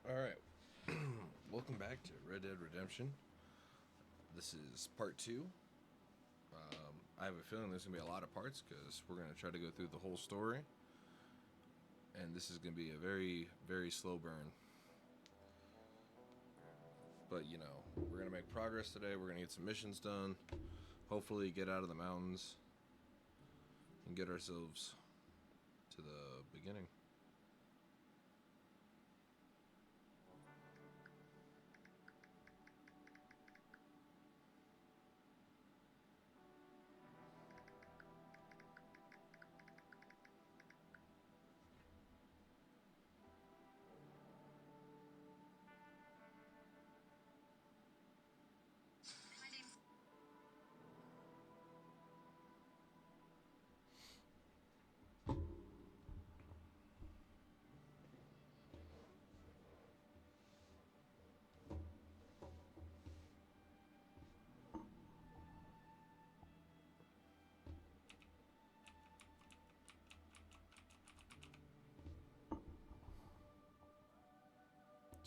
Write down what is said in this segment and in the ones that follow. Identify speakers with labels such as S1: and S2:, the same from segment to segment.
S1: All right. Welcome back to Red Dead Redemption. This is part two. I have a feeling there's going to be a lot of parts because we're going to try to go through the whole story. And this is going to be a very, very slow burn. But, you know, we're going to make progress today. We're going to get some missions done. Hopefully get out of the mountains and get ourselves to the beginning.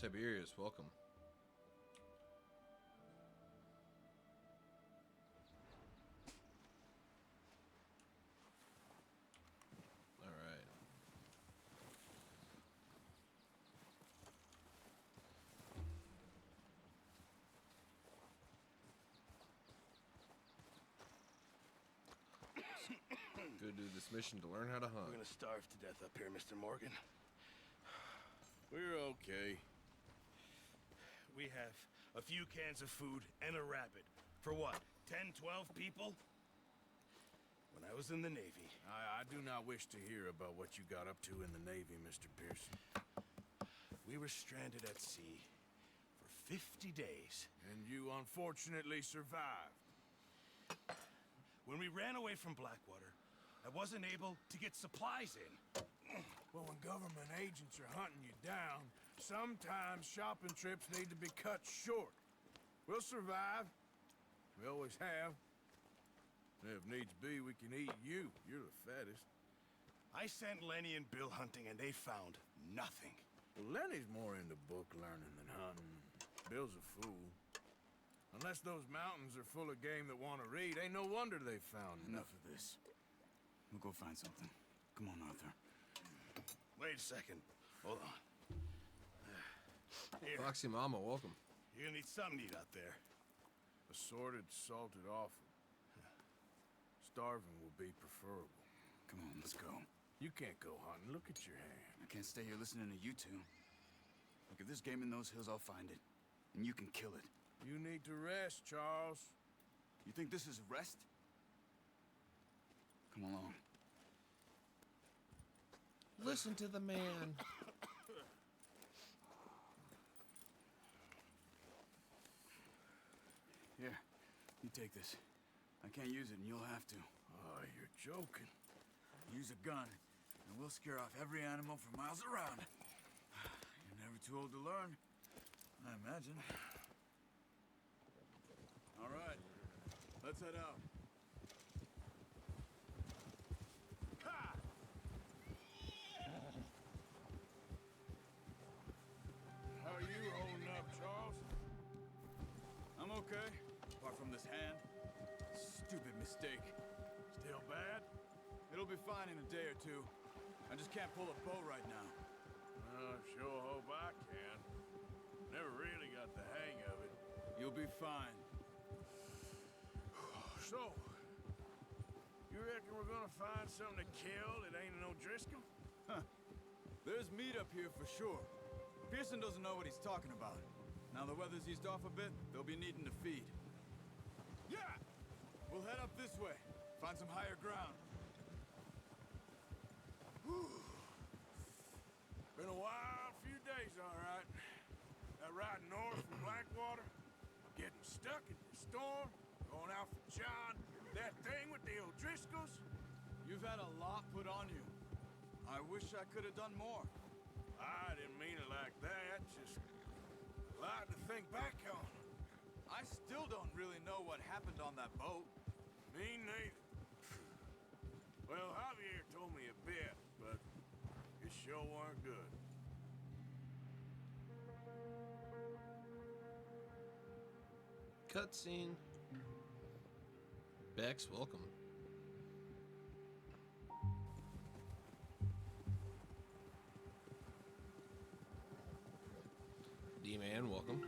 S1: Tiberius, welcome. All right. Go do this mission to learn how to hunt.
S2: We're gonna starve to death up here, Mr. Morgan. We're okay. We have a few cans of food and a rabbit. For what, 10, 12 people? When I was in the Navy...
S3: I do not wish to hear about what you got up to in the Navy, Mr. Pearson.
S2: We were stranded at sea for 50 days.
S3: And you unfortunately survived.
S2: When we ran away from Blackwater, I wasn't able to get supplies in.
S3: Well, when government agents are hunting you down, sometimes shopping trips need to be cut short. We'll survive. We always have. And if needs be, we can eat you. You're the fattest.
S2: I sent Lenny and Bill hunting, and they found nothing.
S3: Well, Lenny's more into book learning than hunting. Bill's a fool. Unless those mountains are full of game that want to read, ain't no wonder they found
S4: Enough of this. We'll go find something. Come on, Arthur.
S2: Wait a second. Hold on. Here,
S1: Foxy Mama, welcome.
S2: you're gonna need something to eat out there.
S3: Assorted, salted offal. Starving will be preferable.
S4: Come on, let's go.
S3: You can't go hunting. Look at your hand.
S4: I can't stay here listening to you two. Look, if there's game in those hills, I'll find it. And you can kill it.
S3: You need to rest, Charles.
S4: You think this is rest? Come along.
S1: Listen to the man.
S4: Here, you take this. I can't use it, and you'll have to.
S3: Oh, you're joking.
S4: Use a gun, and we'll scare off every animal for miles around. You're never too old to learn, I imagine. All right, let's head out.
S3: Ha! How are you holding up, Charles?
S4: I'm okay, apart from this hand. Stupid mistake.
S3: Still bad?
S4: It'll be fine in a day or two. I just can't pull a bow right now.
S3: I sure hope I can. Never really got the hang of it.
S4: You'll be fine.
S3: So, you reckon we're gonna find something to kill that ain't no Driscoll?
S4: There's meat up here for sure. Pearson doesn't know what he's talking about. Now the weather's eased off a bit, they'll be needing to feed. Yeah! We'll head up this way. Find some higher ground.
S3: Whew. Been a wild few days, all right. That ride north from Blackwater, getting stuck in the storm, going out for John, that thing with the O'Driscolls.
S4: You've had a lot put on you. I wish I could have done more.
S3: I didn't mean it like that, just a lot to think back on.
S4: I still don't really know what happened on that boat.
S3: Me neither. Well, Javier told me a bit, but it sure weren't good.
S1: Cutscene. Bex, welcome. D-Man, welcome.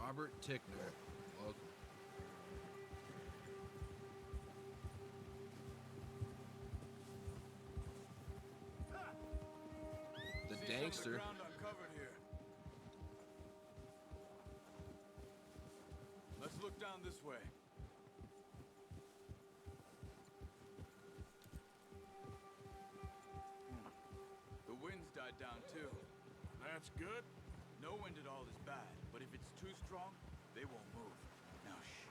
S1: Robert Tickner, welcome. The
S4: See some of
S1: Dankster.
S4: ground uncovered here. Let's look down this way. The wind's died down too.
S3: That's good.
S4: No wind at all is bad, but if it's too strong, they won't move. Now shh.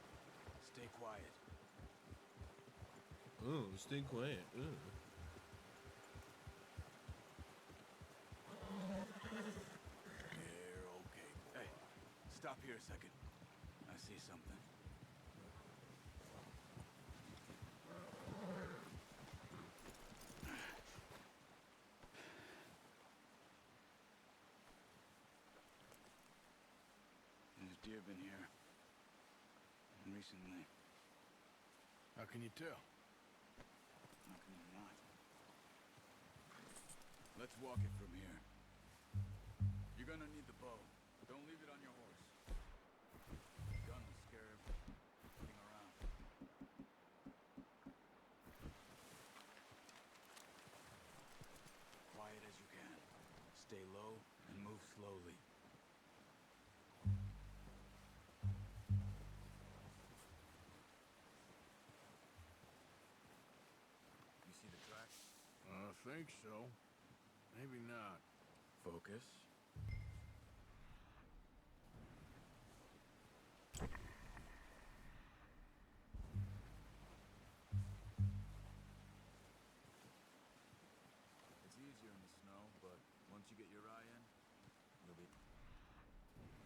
S4: Stay quiet.
S1: Oh, stay quiet. Ugh.
S3: They're okay.
S4: Hey, stop here a second. I see something. There's deer been here. Recently.
S3: How can you tell?
S4: How can you not? Let's walk it from here. You're gonna need the bow. Don't leave it on your horse. Gun will scare everything around. Quiet as you can. Stay low and move slowly. You see the tracks?
S3: I think so. Maybe not.
S4: Focus. It's easier in the snow, but once you get your eye in, you'll be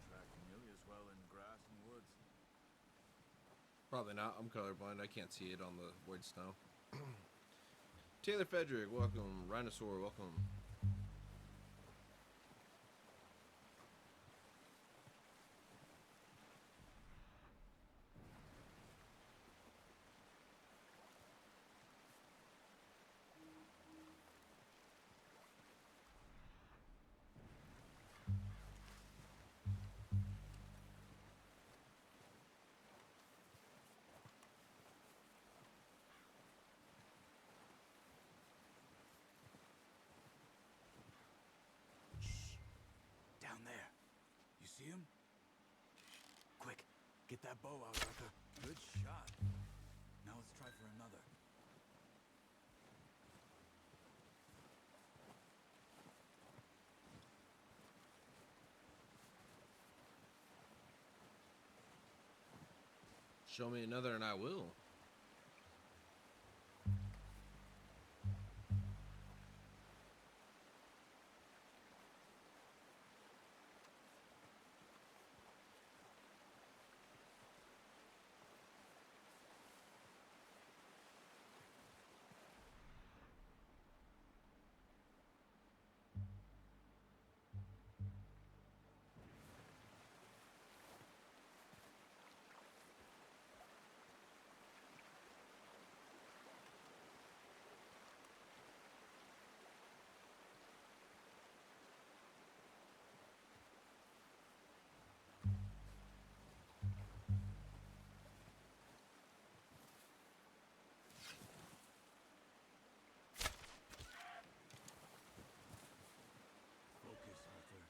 S4: tracking nearly as well in grass and woods.
S1: Probably not. I'm colorblind. I can't see it on the wood snow. Taylor Frederick, welcome. Rhinosaur, welcome.
S4: Down there. You see him? Quick, get that bow out, Arthur. Good shot. Now let's try for another.
S1: Show me another and I will.
S4: Focus, Arthur.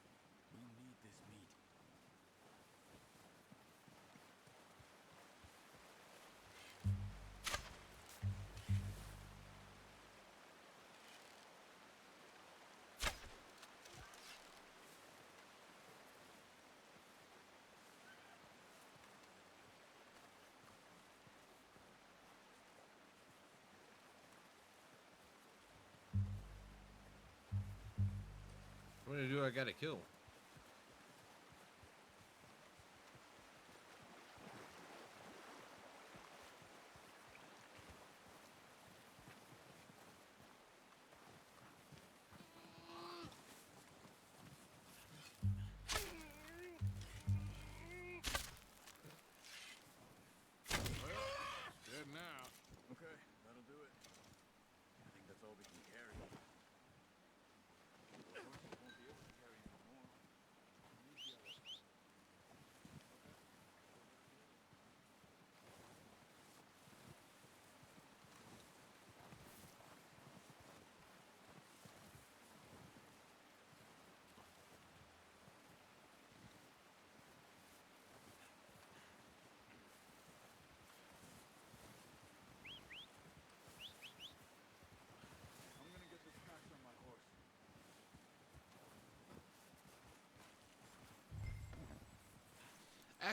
S4: We need this meat.
S1: What do I gotta kill?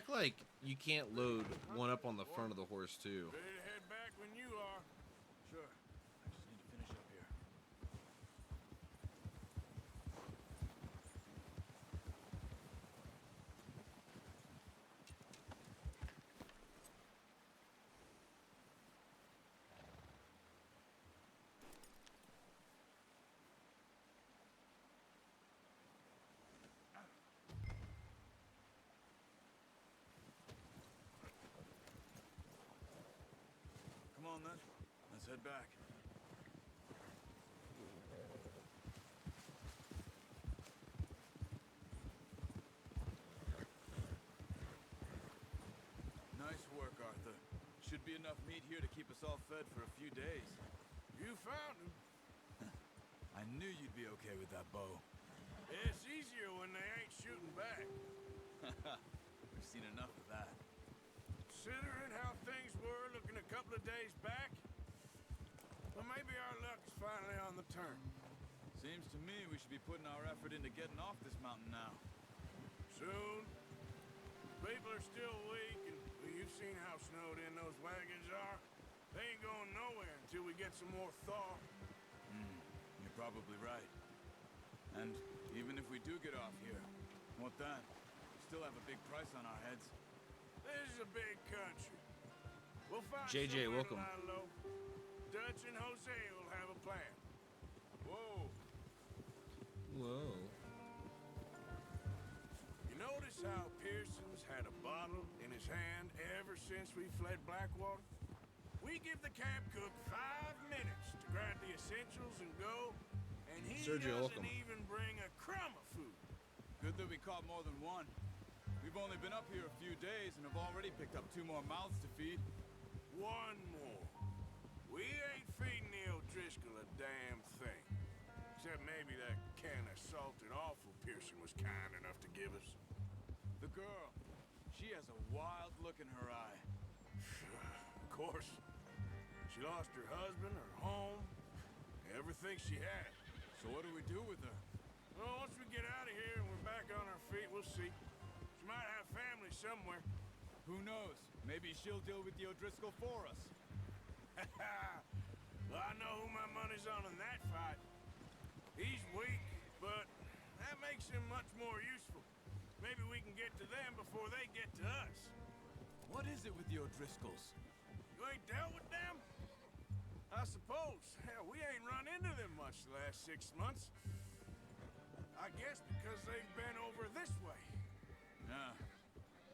S1: act like you can't load one up on the front of the horse too.
S3: Ready to head back when you are.
S4: Sure. I just need to finish up here. Come on then. Let's head back. Nice work, Arthur. Should be enough meat here to keep us all fed for a few days.
S3: You found him.
S4: I knew you'd be okay with that bow.
S3: It's easier when they ain't shooting back.
S4: We've seen enough of that.
S3: Considering how things were looking a couple of days back, well, maybe our luck is finally on the turn.
S4: Seems to me we should be putting our effort into getting off this mountain now.
S3: Soon. People are still weak, and well, you've seen how snowed in those wagons are. They ain't going nowhere until we get some more thaw.
S4: You're probably right. And even if we do get off here, what then? We still have a big price on our heads.
S3: This is a big country. We'll find
S1: JJ,
S3: somewhere
S1: welcome.
S3: to lie low. Dutch and Jose will have a plan. Whoa.
S1: Whoa.
S3: You notice how Pearson's had a bottle in his hand ever since we fled Blackwater? We give the camp cook 5 minutes to grab the essentials and go, and he
S1: Sergio,
S3: doesn't
S1: welcome.
S3: even bring a crumb of food.
S4: Good that we caught more than one. We've only been up here a few days and have already picked up 2 more mouths to feed.
S3: One more. We ain't feeding the O'Driscoll a damn thing. Except maybe that can of salted offal Pearson was kind enough to give us.
S4: The girl, she has a wild look in her eye.
S3: Of course. She lost her husband, her home, everything she had.
S4: So what do we do with her?
S3: Well, once we get out of here and we're back on our feet, we'll see. She might have family somewhere.
S4: Who knows? Maybe she'll deal with the O'Driscoll for us.
S3: Well, I know who my money's on in that fight. He's weak, but that makes him much more useful. Maybe we can get to them before they get to us.
S4: What is it with the O'Driscolls?
S3: You ain't dealt with them? I suppose. Hell, we ain't run into them much the last 6 months. I guess because they've been over this way.
S4: Yeah.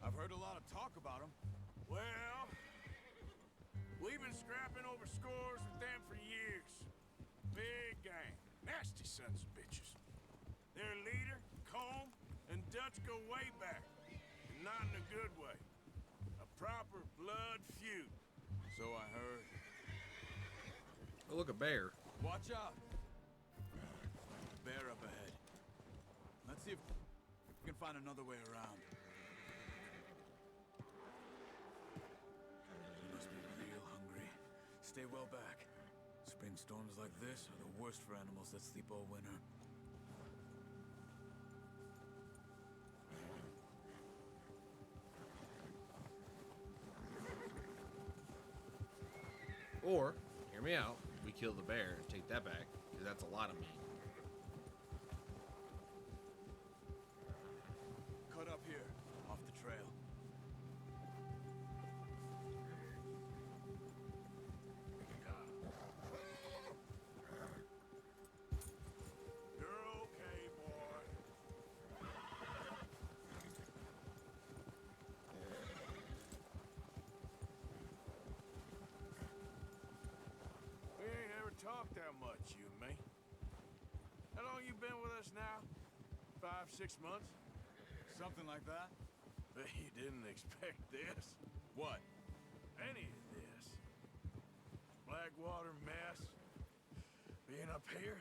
S4: I've heard a lot of talk about them.
S3: Well, we've been scrapping over scores with them for years. Big gang. Nasty sons of bitches. Their leader, Combe, and Dutch go way back. And not in a good way. A proper blood feud.
S4: So I heard.
S1: Oh, look, a bear.
S4: Watch out! Bear up ahead. Let's see if we can find another way around. You must be real hungry. Stay well back. Spring storms like this are the worst for animals that sleep all winter.
S1: Or, hear me out, we kill the bear and take that back, because that's a lot of meat.
S4: Cut up here, off the trail.
S3: You're okay, boy. We ain't ever talked that much, you and me. How long you been with us now? 5, 6 months?
S4: Something like that?
S3: Bet you didn't expect this.
S4: What?
S3: Any of this. Blackwater mess. Being up here.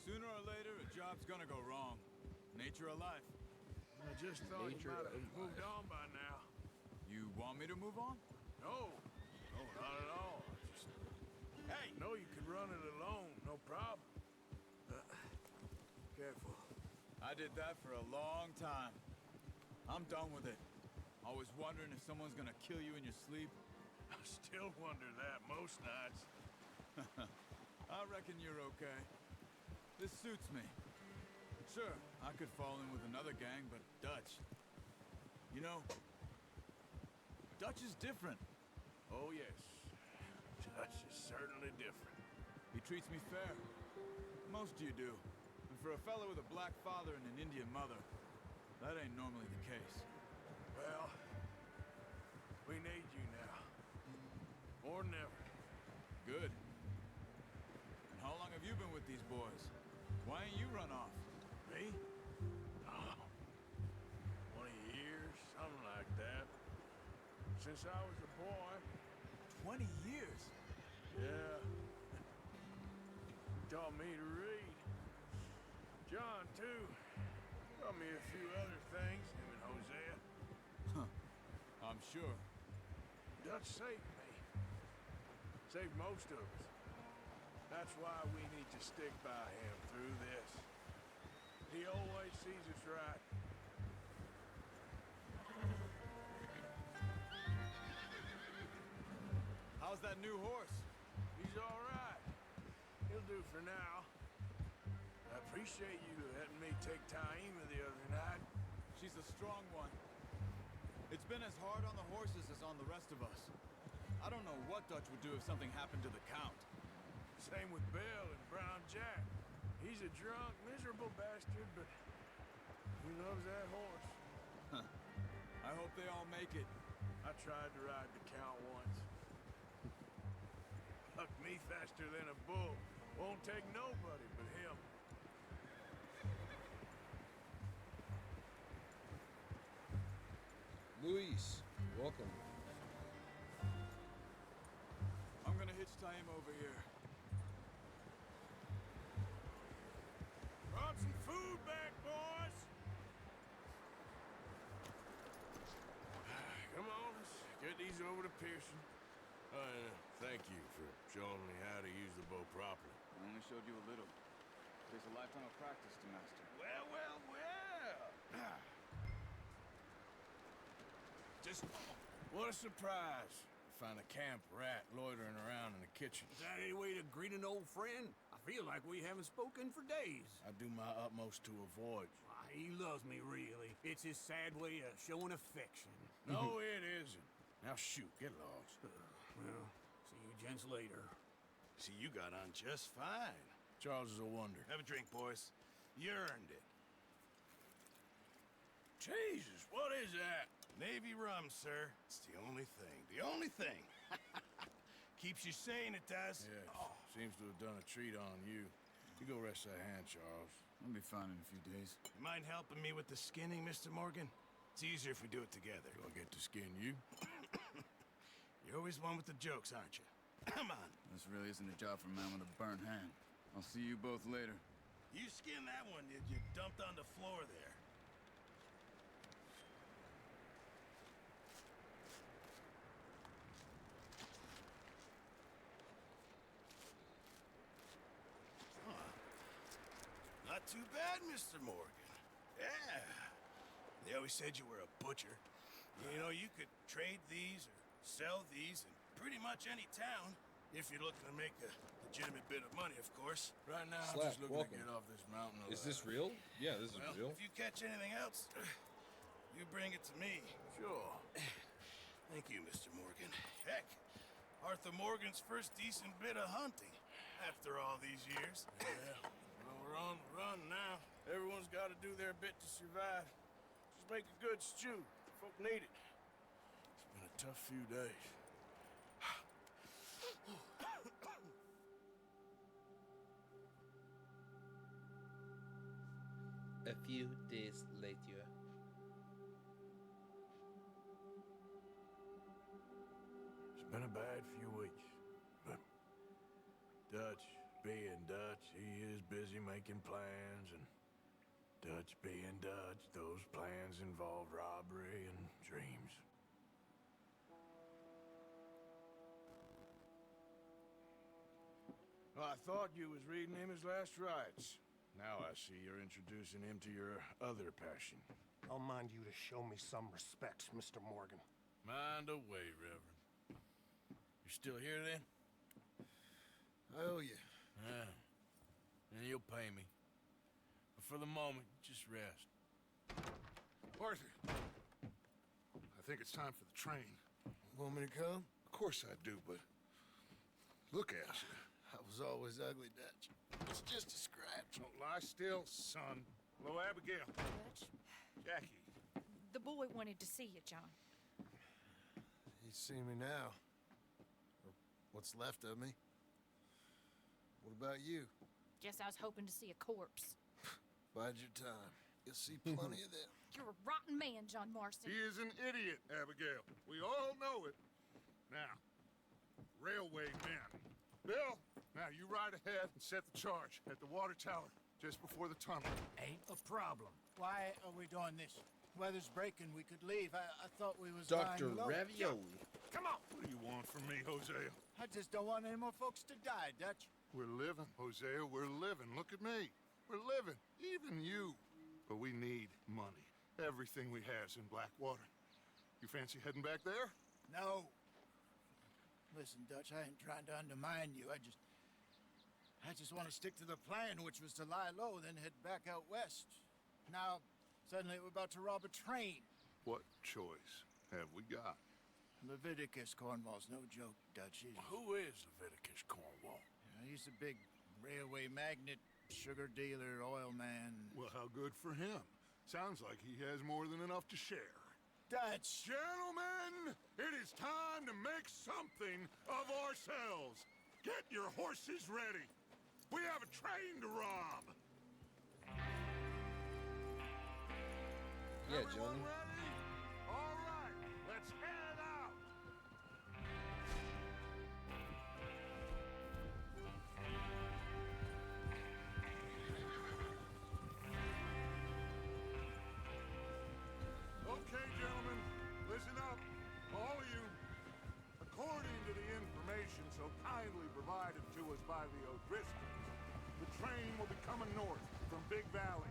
S4: Sooner or later, a job's gonna go wrong. Nature of life.
S3: I just thought you
S1: Nature
S3: might have
S1: of
S3: moved on by now.
S4: You want me to move on?
S3: No. No, not at all. I just... Hey! Know you could run it alone, no problem.
S4: Careful. I did that for a long time. I'm done with it. Always wondering if someone's gonna kill you in your sleep.
S3: I still wonder that most nights.
S4: I reckon you're okay. This suits me. Sure, I could fall in with another gang, but Dutch... You know, Dutch is different.
S3: Oh, yes. Dutch is certainly different.
S4: He treats me fair. Most of you do. And for a fellow with a black father and an Indian mother, that ain't normally the case.
S3: Well, we need you now. More than ever.
S4: Good. And how long have you been with these boys? Why ain't you run off?
S3: Me? Oh, 20 years, something like that. Since I was a boy.
S4: 20 years?
S3: Yeah. Taught me to read. John, too. Taught me a few other things, him and Hosea.
S4: I'm sure.
S3: Dutch saved me. Saved most of us. That's why we need to stick by him through this. He always sees us right.
S4: How's that new horse?
S3: He's all right. He'll do for now. I appreciate you letting me take Taima the other night.
S4: She's a strong one. It's been as hard on the horses as on the rest of us. I don't know what Dutch would do if something happened to the Count.
S3: Same with Bill and Brown Jack. He's a drunk, miserable bastard, but he loves that horse.
S4: I hope they all make it.
S3: I tried to ride the Count once. Bucked me faster than a bull. Won't take nobody but him.
S1: Luis, welcome.
S4: I'm gonna hitch Taima over here.
S3: Brought some food back, boys. Come on, let's get these over to Pearson. Thank you for showing me how to use the bow properly.
S4: I only showed you a little. Takes a lifetime of practice to master.
S3: Well, well, well. Just what a surprise. Find a camp rat loitering around in the kitchen.
S5: Is that any way to greet an old friend? I feel like we haven't spoken for days.
S3: I do my utmost to avoid you.
S5: Why, he loves me, really. It's his sad way of showing affection.
S3: No, it isn't. Now shoot, get lost.
S5: Well, see you gents later.
S2: See, you got on just fine.
S3: Charles is a wonder.
S2: Have a drink, boys. You earned it.
S3: Jesus, what is that?
S2: Navy rum, sir. It's the only thing. The only thing. Keeps you sane, it does.
S3: Yes, seems to have done a treat on you. You go rest that hand, Charles.
S4: I'll be fine in a few days.
S2: You mind helping me with the skinning, Mr. Morgan? It's easier if we do it together.
S3: Do I get to skin you?
S2: You're always one with the jokes, aren't you? Come on.
S4: This really isn't a job for a man with a burnt hand. I'll see you both later.
S2: You skinned that one, did you? Dumped on the floor there. Not too bad, Mr. Morgan. Yeah. They always said you were a butcher. You know, you could trade these or sell these in pretty much any town. If you're looking to make a legitimate bit of money, of course.
S3: Right now, I'm
S1: Slap,
S3: just looking
S1: welcome.
S3: to get off this mountain alive.
S1: Is this real? Yeah, this is
S2: Well,
S1: real.
S2: if you catch anything else, you bring it to me.
S3: Sure.
S2: Thank you, Mr. Morgan. Heck, Arthur Morgan's first decent bit of hunting after all these years.
S3: Yeah. Well, we're on the run now. Everyone's got to do their bit to survive. Just make a good stew. Folk need it. It's been a tough few days.
S6: A few days later.
S3: It's been a bad few weeks, but Dutch being Dutch, he is busy making plans, and Dutch being Dutch, those plans involve robbery and dreams. Well, I thought you was reading him his last rites. Now I see you're introducing him to your other passion.
S7: I'll mind you to show me some respect, Mr. Morgan.
S3: Mind away, Reverend. You still here then?
S2: I owe you.
S3: Yeah. And you'll pay me. But for the moment, just rest. Arthur! I think it's time for the train.
S2: Want me to come?
S3: Of course I do, but look at you.
S2: I was always ugly, Dutch. It's just a scratch.
S3: Don't lie still, son. Hello, Abigail.
S8: Dutch,
S3: Jackie.
S8: the boy wanted to see you, John.
S2: He's seen me now. Or what's left of me. What about you?
S8: Guess I was hoping to see a corpse.
S2: Bide your time. You'll see plenty of them.
S8: You're a rotten man, John Marston.
S3: He is an idiot, Abigail. We all know it. Now, railway men. Bill, now you ride ahead and set the charge at the water tower just before the tunnel.
S9: Ain't a problem. Why are we doing this? Weather's breaking. We could leave. I thought we was
S6: Dr.
S9: lying low.
S6: Ravioli.
S3: Come on. What do you want from me, Hosea?
S9: I just don't want any more folks to die, Dutch.
S3: We're living, Hosea. We're living. Look at me. We're living. Even you. But we need money. Everything we have's in Blackwater. You fancy heading back there?
S9: No. Listen, Dutch, I ain't trying to undermine you. I just want to stick to the plan, which was to lie low, then head back out west. Now, suddenly we're about to rob a train.
S3: What choice have we got?
S9: Leviticus Cornwall's no joke, Dutch.
S3: Who is Leviticus Cornwall?
S9: He's a big railway magnate, sugar dealer, oil man.
S3: Well, how good for him. Sounds like he has more than enough to share.
S9: Dutch!
S3: Gentlemen, it is time to make something of ourselves. Get your horses ready. We have a train to rob.
S6: Yeah,
S3: Everyone
S6: Johnny.
S3: ready? All right, let's head out. Okay, gentlemen, listen up, all of you. According to the information so kindly provided to us by the O'Driscolls, the train will be coming north from Big Valley.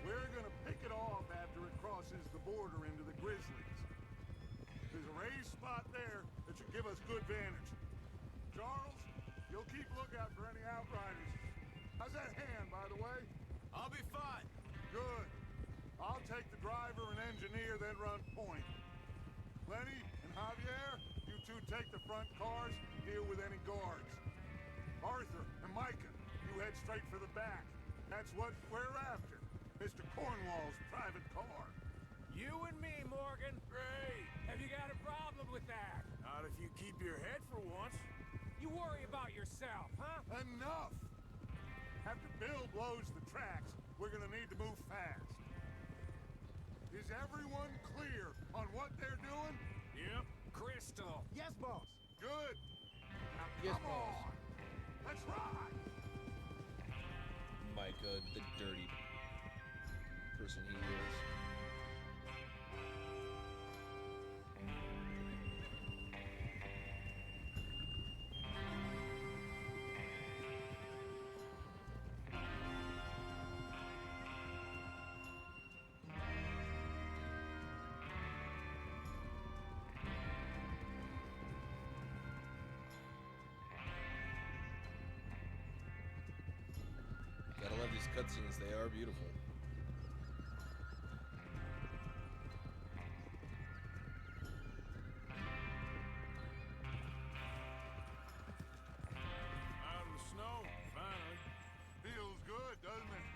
S3: We're gonna pick it off after it crosses the border into the Grizzlies. There's a raised spot there that should give us good vantage. Charles, you'll keep lookout for any outriders. How's that hand, by the way?
S4: I'll be fine.
S3: Good. I'll take the driver and engineer, then run point. Lenny and Javier, you two take the front cars, deal with any guards. Arthur and Micah, you head straight for the back. That's what we're after. Mr. Cornwall's private car.
S5: You and me, Morgan. Great. Have you got a problem with that?
S3: Not if you keep your head for once.
S5: You worry about yourself, huh?
S3: Enough! After Bill blows the tracks, we're gonna need to move fast. Is everyone clear on what they're doing?
S5: Yep. Crystal.
S9: Yes, boss.
S3: Good. Now
S6: Yes,
S3: come
S6: boss.
S3: on. Let's ride.
S6: Micah, the dirty person he is. Gotta love these cutscenes, they are beautiful.
S3: Out of the snow, finally. Feels good, doesn't it?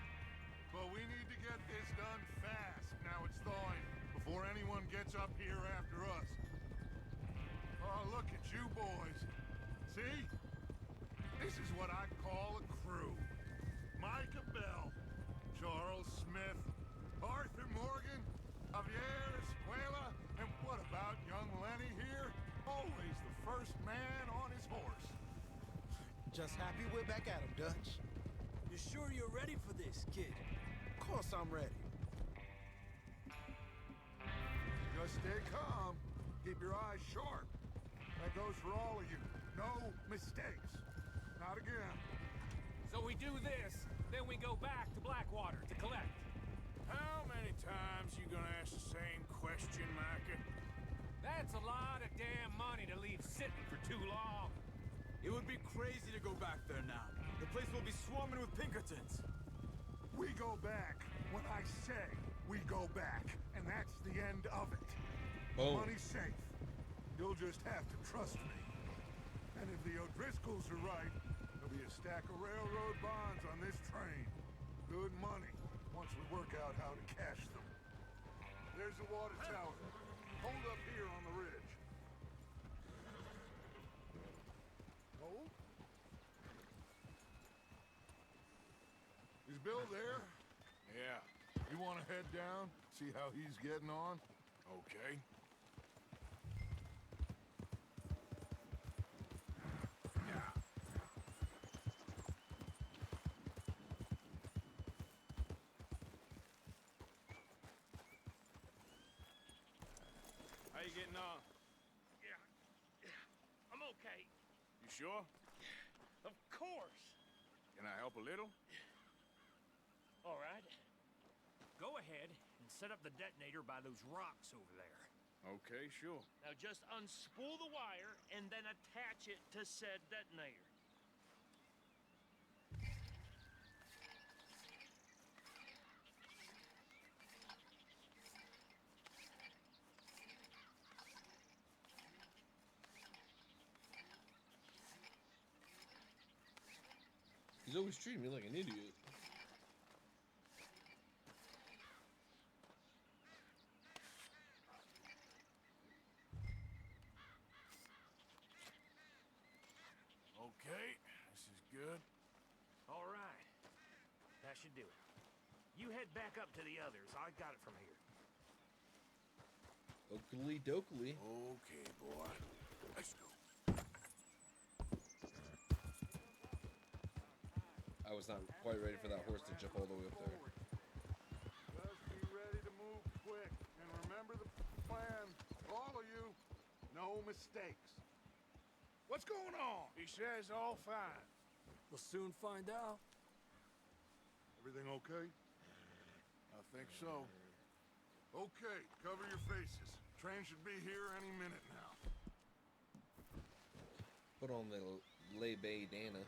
S3: But we need to get this done fast. Now it's thawing, before anyone gets up here after us. Oh, look at you boys. See? This is what I call a crew. Micah Bell, Charles Smith, Arthur Morgan, Javier Escuela, and what about young Lenny here? Always the first man on his horse.
S9: Just happy we're back at him, Dutch.
S5: You sure you're ready for this, kid?
S9: Of course I'm ready.
S3: Just stay calm. Keep your eyes sharp. That goes for all of you. No mistakes. Not again.
S5: So we do this. Then we go back to Blackwater to collect.
S3: How many times you gonna ask the same question, Micah?
S5: That's a lot of damn money to leave sitting for too long.
S4: It would be crazy to go back there now. The place will be swarming with Pinkertons.
S7: We go back when I say we go back, and that's the end of it.
S1: Boom.
S7: Money's safe. You'll just have to trust me. And if the O'Driscolls are right, there'll be a stack of railroad bonds on this train. Good money, once we work out how to cash them. There's the water tower. Hold up here on the ridge. Hold. Is Bill there?
S3: Yeah.
S7: You want to head down, see how he's getting on?
S3: Okay.
S2: How you getting on? Yeah, I'm okay.
S3: You sure?
S2: Of course.
S3: Can I help a little?
S5: All right. Go ahead and set up the detonator by those rocks over there.
S3: Okay, sure.
S2: Now just unspool the wire and then attach it to said detonator.
S1: He's always treating me like an idiot.
S3: Okay, this is good.
S5: All right. That should do it. You head back up to the others. I got it from here.
S1: Oakley dokley.
S3: Okay, boy. Let's go.
S1: I was not quite ready for that horse to jump all the way up there.
S7: Just be ready to move quick, and remember the plan. All of you, no mistakes. What's going on?
S3: He says all fine.
S5: We'll soon find out.
S7: Everything okay?
S3: I think so.
S7: Okay, cover your faces. Train should be here any minute now.
S1: Put on the lay bay Dana.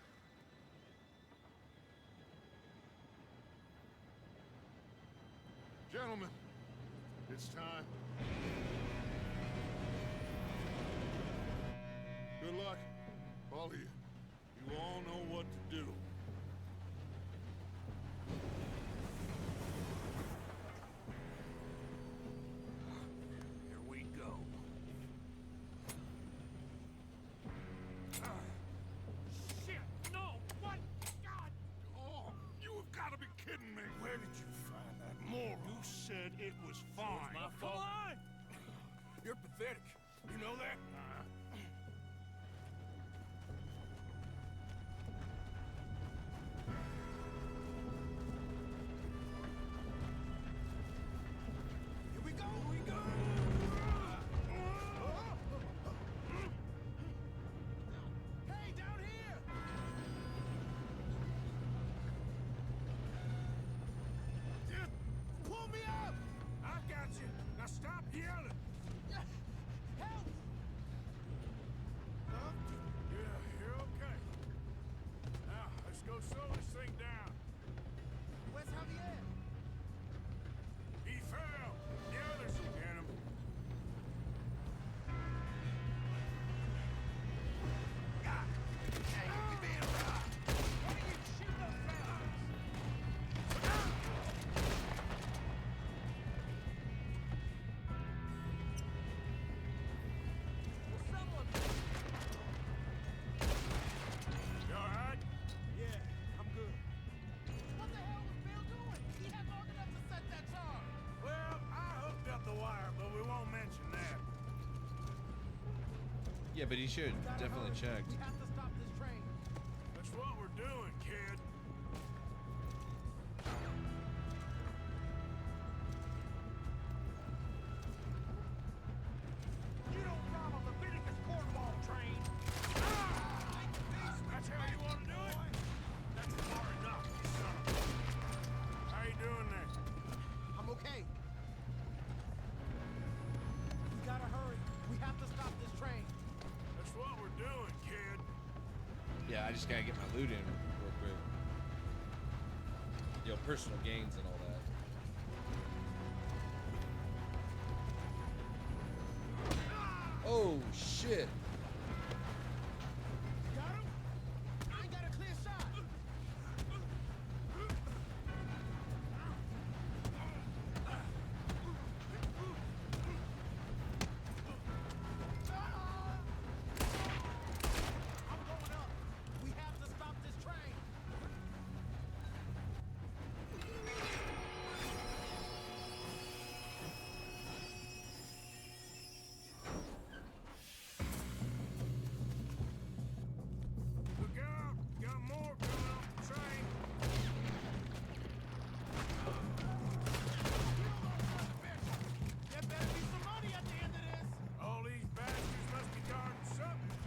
S7: Gentlemen, it's time. Good luck, all of you. You all know what to do.
S5: Here we go. Shit! No! What? God!
S7: Oh, you have got to be kidding me.
S3: Where did you find that moron?
S7: You said it was fine.
S5: My fault.
S3: Come on! You're pathetic. You know that?
S9: Here we go! Here we go! Hey, down here! Pull me up!
S3: I got you. Now stop yelling.
S9: Help!
S3: Yeah, you're okay. Now, let's go slow this thing down.
S9: Where's Javier?
S3: He fell. The others will get him.
S9: Hey, you being robbed! Why do you shoot those fellas?
S3: You all right?
S5: Yeah, I'm good.
S9: What the hell was Bill doing? He had long enough to set that charge.
S3: Well, I hooked up the wire, but we won't mention that.
S1: Yeah, but he should definitely checked.
S9: We have to stop this train.
S3: That's what we're doing, kid.
S5: You don't rob a Leviticus cornball train.
S3: That's how you want to do it? That's far enough, you son of a...
S1: just gotta get my loot in real quick. Yo, personal gains and all that. Oh shit!
S9: Got him? I ain't got a clear shot. I'm going up. We have to stop this train.
S3: Look out! Got more coming off the train.
S9: There better be some money at the end of this.
S3: All these bastards must be guarding something.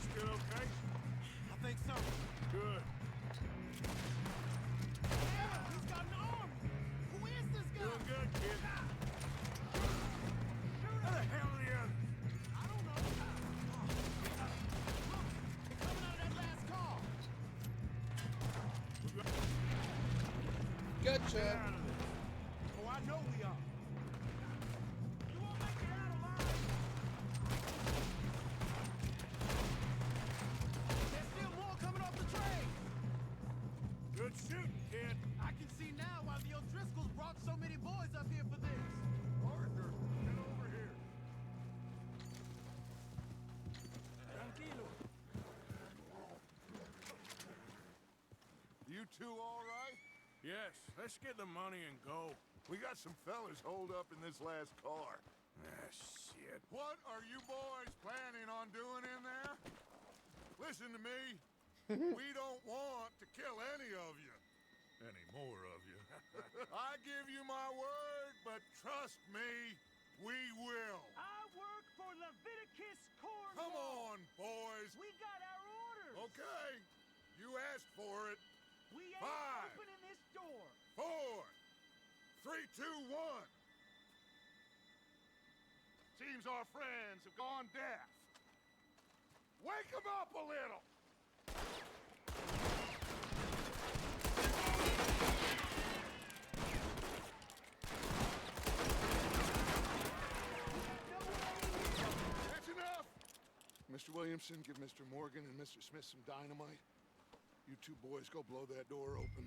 S3: Still okay?
S9: I think so.
S3: Good.
S9: Damn, he's got an army. Who is this guy?
S3: Doing good, kid. Where the hell are the others?
S9: I don't know. Look, they're coming out of that last car.
S3: Get
S1: Gotcha.
S3: out of this.
S9: Oh, I know we are. You won't make it out alive. There's still more coming off the train.
S3: Good shooting, kid.
S9: I can see now why the O'Driscolls brought so many boys up here for this.
S7: Arthur, get over here.
S9: Tranquilo.
S7: You two all right?
S3: Yes, let's get the money and go.
S7: We got some fellas holed up in this last car.
S3: Ah, shit.
S7: What are you boys planning on doing in there? Listen to me. We don't want to kill any of you. Any more of you. I give you my word, but trust me, we will.
S5: I work for Leviticus Corps.
S7: Come on, boys.
S5: We got our orders.
S7: Okay, you asked for it.
S5: We ain't
S7: 5,
S5: opening this door.
S7: 4, 3, 2, 1. Seems our friends have gone deaf. Wake them up a little. That's enough. Mr. Williamson, give Mr. Morgan and Mr. Smith some dynamite. You two boys go blow that door open.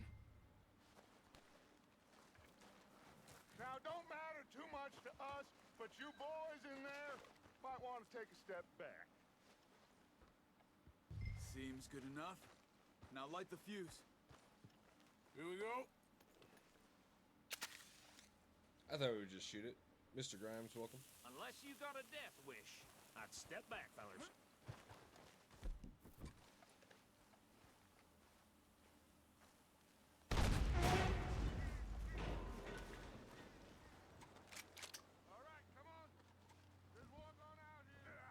S7: Now, don't matter too much to us, but you boys in there might want to take a step back.
S4: Seems good enough. Now light the fuse.
S3: Here we go.
S1: I thought we would just shoot it. Mr. Grimes, welcome.
S5: Unless you got a death wish, I'd step back, fellas.
S7: All right, come on. There's one gone out here.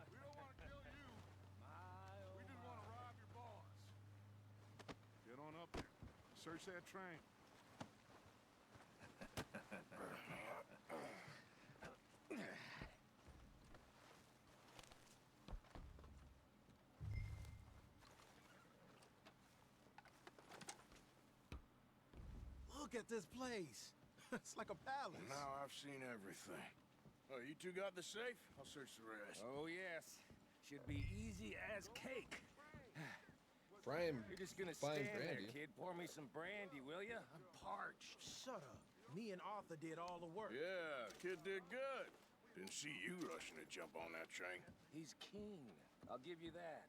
S7: We don't want to kill you. We just want to rob your boss. Get on up there. Search that train.
S9: Look at this place. It's like a palace.
S3: Now I've seen everything. Oh, you two got the safe? I'll search the rest.
S5: Oh, yes. Should be easy as cake.
S1: Brian,
S5: You're just gonna
S1: fine
S5: stand there,
S1: brandy.
S5: kid. Pour me some brandy, will ya? I'm parched.
S9: Shut up. Me and Arthur did all the work.
S3: Yeah, kid did good. Didn't see you rushing to jump on that train.
S5: He's king. I'll give you that.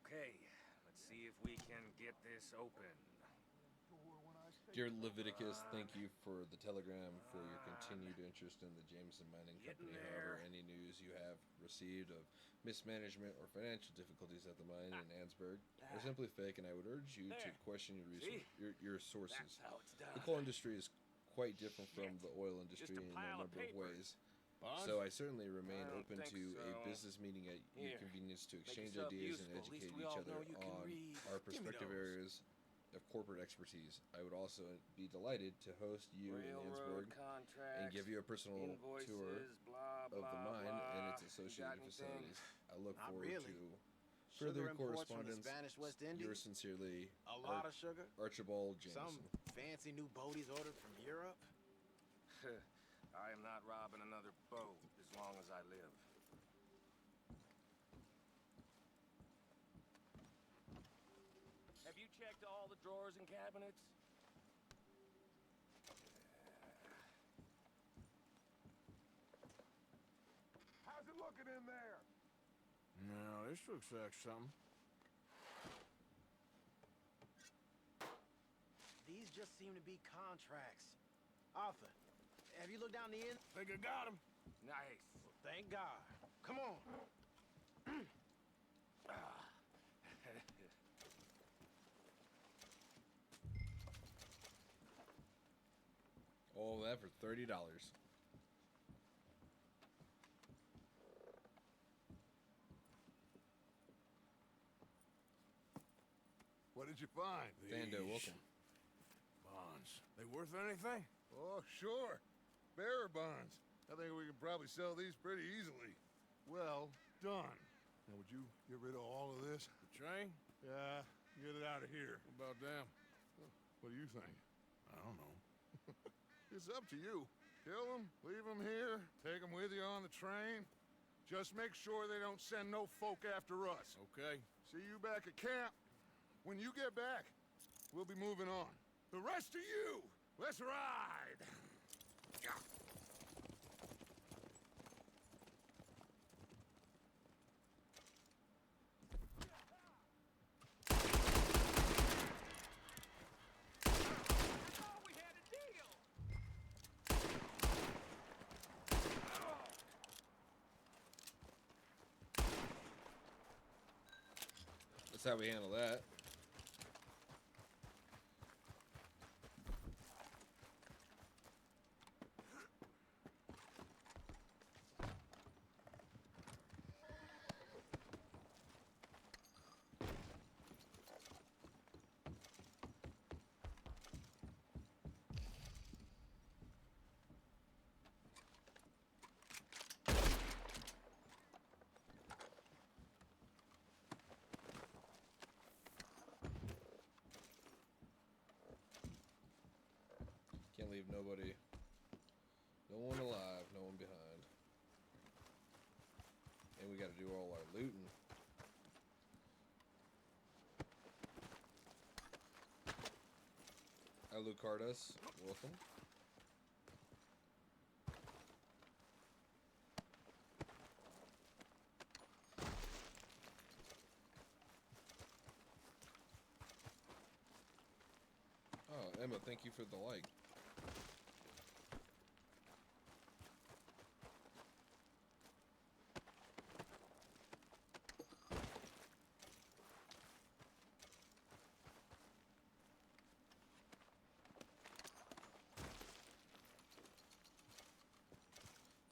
S5: Okay, let's see if we can get this open.
S1: Dear Leviticus, thank you for the telegram, for your continued interest in the Jameson Mining
S5: Getting
S1: Company.
S5: there.
S1: However, any news you have received of mismanagement or financial difficulties at the mine in Ansburg are simply fake, and I would urge you to
S5: There.
S1: question
S5: See?
S1: your sources.
S5: That's how it's done.
S1: The coal industry is quite different from
S5: Shit.
S1: the oil
S5: Just
S1: industry
S5: a
S1: in a
S5: pile of
S1: number of
S5: paper.
S1: ways.
S3: Bonds?
S1: So I certainly remain
S5: I don't
S1: open
S5: think
S1: to a
S5: so.
S1: business meeting at your
S5: Here,
S1: convenience to
S5: make
S1: exchange
S5: yourself
S1: ideas and
S5: useful. At least
S1: educate
S5: we
S1: each
S5: all
S1: other
S5: know you can
S1: on
S5: read.
S1: our
S5: Give me
S1: perspective
S5: those.
S1: areas of corporate expertise. I would also be delighted to host you in Landsberg and give you a personal tour of the mine and its associated facilities. I look forward to further correspondence. Yours sincerely,
S10: A lot of sugar?
S1: Archibald
S10: Some
S1: Jameson.
S10: fancy new boat he's ordered from Europe?
S2: I am not robbing another boat as long as I live.
S5: Have you checked all the drawers and cabinets?
S7: How's it looking in there?
S3: No, this looks like something.
S10: These just seem to be contracts. Arthur, have you looked down the end?
S3: Think I got him.
S2: Nice.
S10: Well, thank God. Come on.
S1: All that for $30.
S7: What did you find?
S1: Thando,
S3: These
S1: welcome.
S3: Bonds. They worth anything?
S7: Oh, sure. Bearer bonds. I think we can probably sell these pretty easily. Well done. Now, would you get rid of all of this?
S3: The train?
S7: Yeah, get it out of here.
S3: What about them?
S7: What do you think?
S3: I don't know.
S7: It's up to you. Kill them, leave them here, take them with you on the train. Just make sure they don't send no folk after us.
S3: Okay.
S7: See you back at camp. When you get back, we'll be moving on. The rest of you, let's ride!
S5: We had a deal!
S1: That's how we handle that. Can't leave nobody, no one alive, no one behind. And we gotta do all our looting. Alucardus, welcome. Oh, Emma, thank you for the like.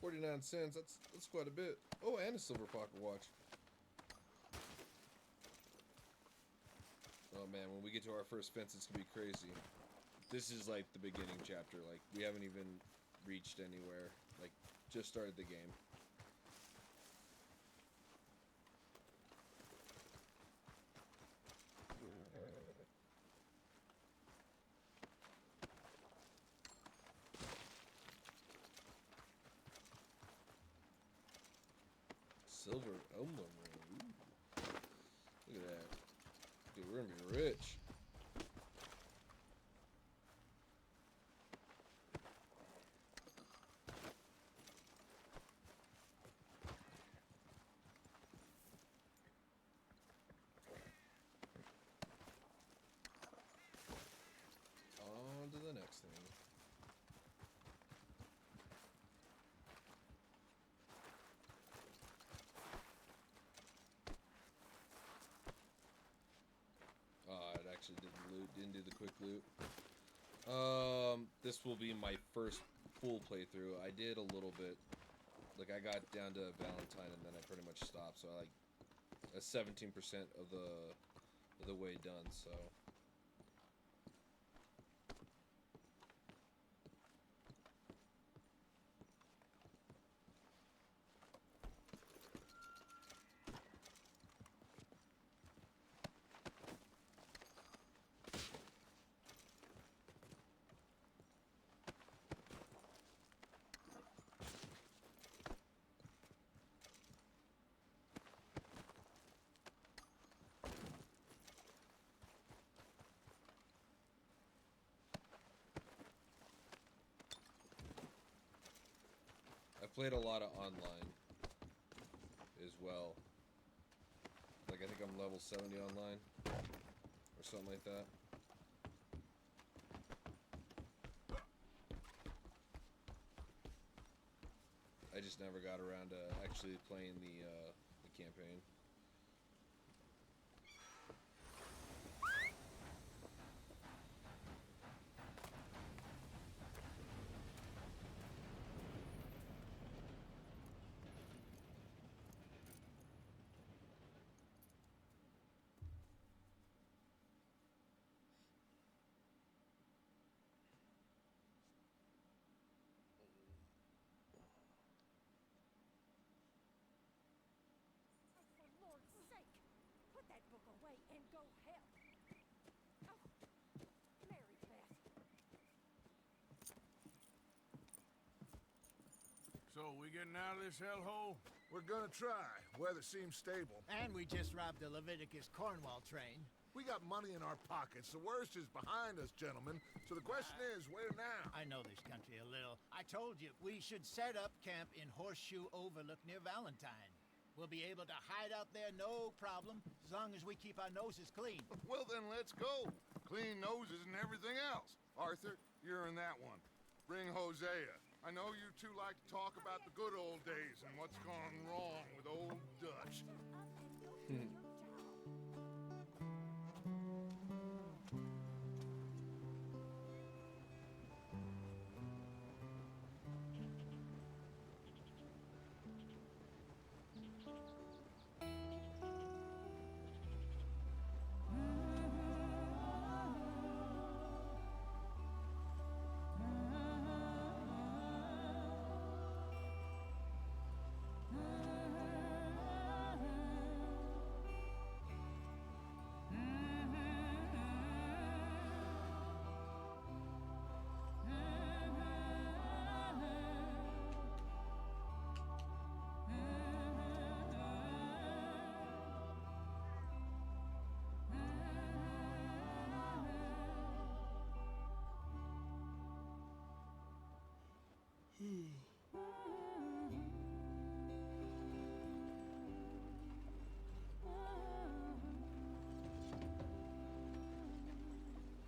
S1: $49. That's quite a bit. Oh, and a silver pocket watch. Oh man, when we get to our first fence, it's gonna be crazy. This is like the beginning chapter. Like we haven't even reached anywhere. Like just started the game. Silver emblem ring. Ooh. Look at that. Dude, we're gonna be rich. On to the next thing. It actually didn't do the quick loot. This will be my first full playthrough. I did a little bit. Like I got down to Valentine and then I pretty much stopped. So I like 17% of the way done. So played a lot of online as well. Like, I think I'm level 70 online or something like that. I just never got around to actually playing the campaign.
S11: For Lord's sake, put that book away and go help. Oh, Mary Beth.
S3: So, we getting out of this hellhole?
S7: We're gonna try. Weather seems stable.
S9: And we just robbed the Leviticus Cornwall train.
S7: We got money in our pockets. The worst is behind us, gentlemen. So the question is, where now?
S9: I know this country a little. I told you, we should set up camp in Horseshoe Overlook near Valentine. We'll be able to hide out there no problem, as long as we keep our noses clean.
S7: Well, then let's go. Clean noses and everything else. Arthur, you're in that one. Bring Hosea. I know you two like to talk about the good old days and what's gone wrong with old Dutch.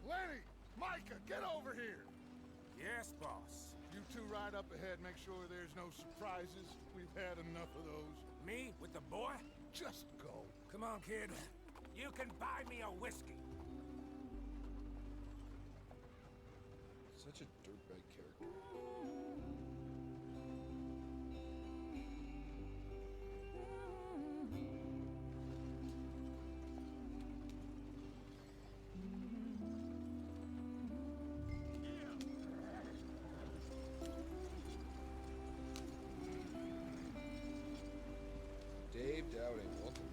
S7: Lenny! Micah, get over here!
S3: Yes, boss.
S7: You two ride up ahead, make sure there's no surprises. We've had enough of those.
S3: Me with the boy?
S7: Just go.
S3: Come on, kid. You can buy me a whiskey.
S1: Such a dirtbag character. Dave Dowding, welcome.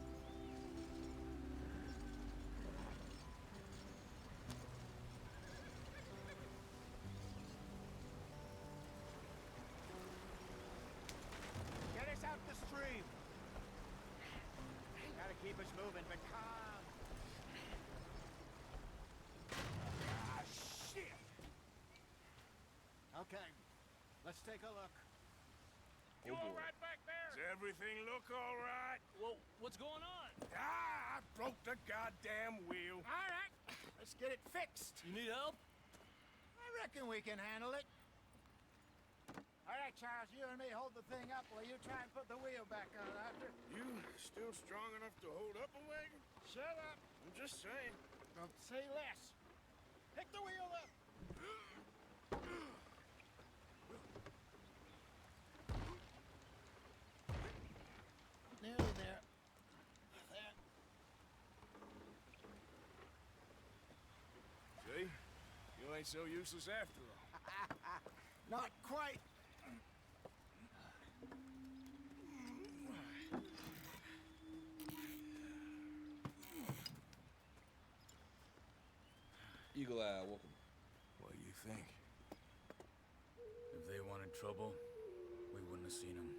S9: Get us out the stream. Gotta keep us moving, but calm.
S3: Ah, shit!
S9: Okay, let's take a look.
S5: You all right back there?
S3: Does everything look all right?
S5: Well, what's going on?
S3: Ah, I broke the goddamn wheel.
S9: All right, let's get it fixed.
S5: You need help?
S9: I reckon we can handle it. All right, Charles, you and me hold the thing up while you try and put the wheel back on, Arthur.
S3: You still strong enough to hold up a wagon?
S9: Shut up.
S3: I'm just saying.
S9: Don't say less. Pick the wheel up. Nearly there. There.
S3: See? You ain't so useless after all.
S9: Not quite.
S1: Eagle Eye, welcome.
S3: What do you think?
S4: If they wanted trouble, we wouldn't have seen them.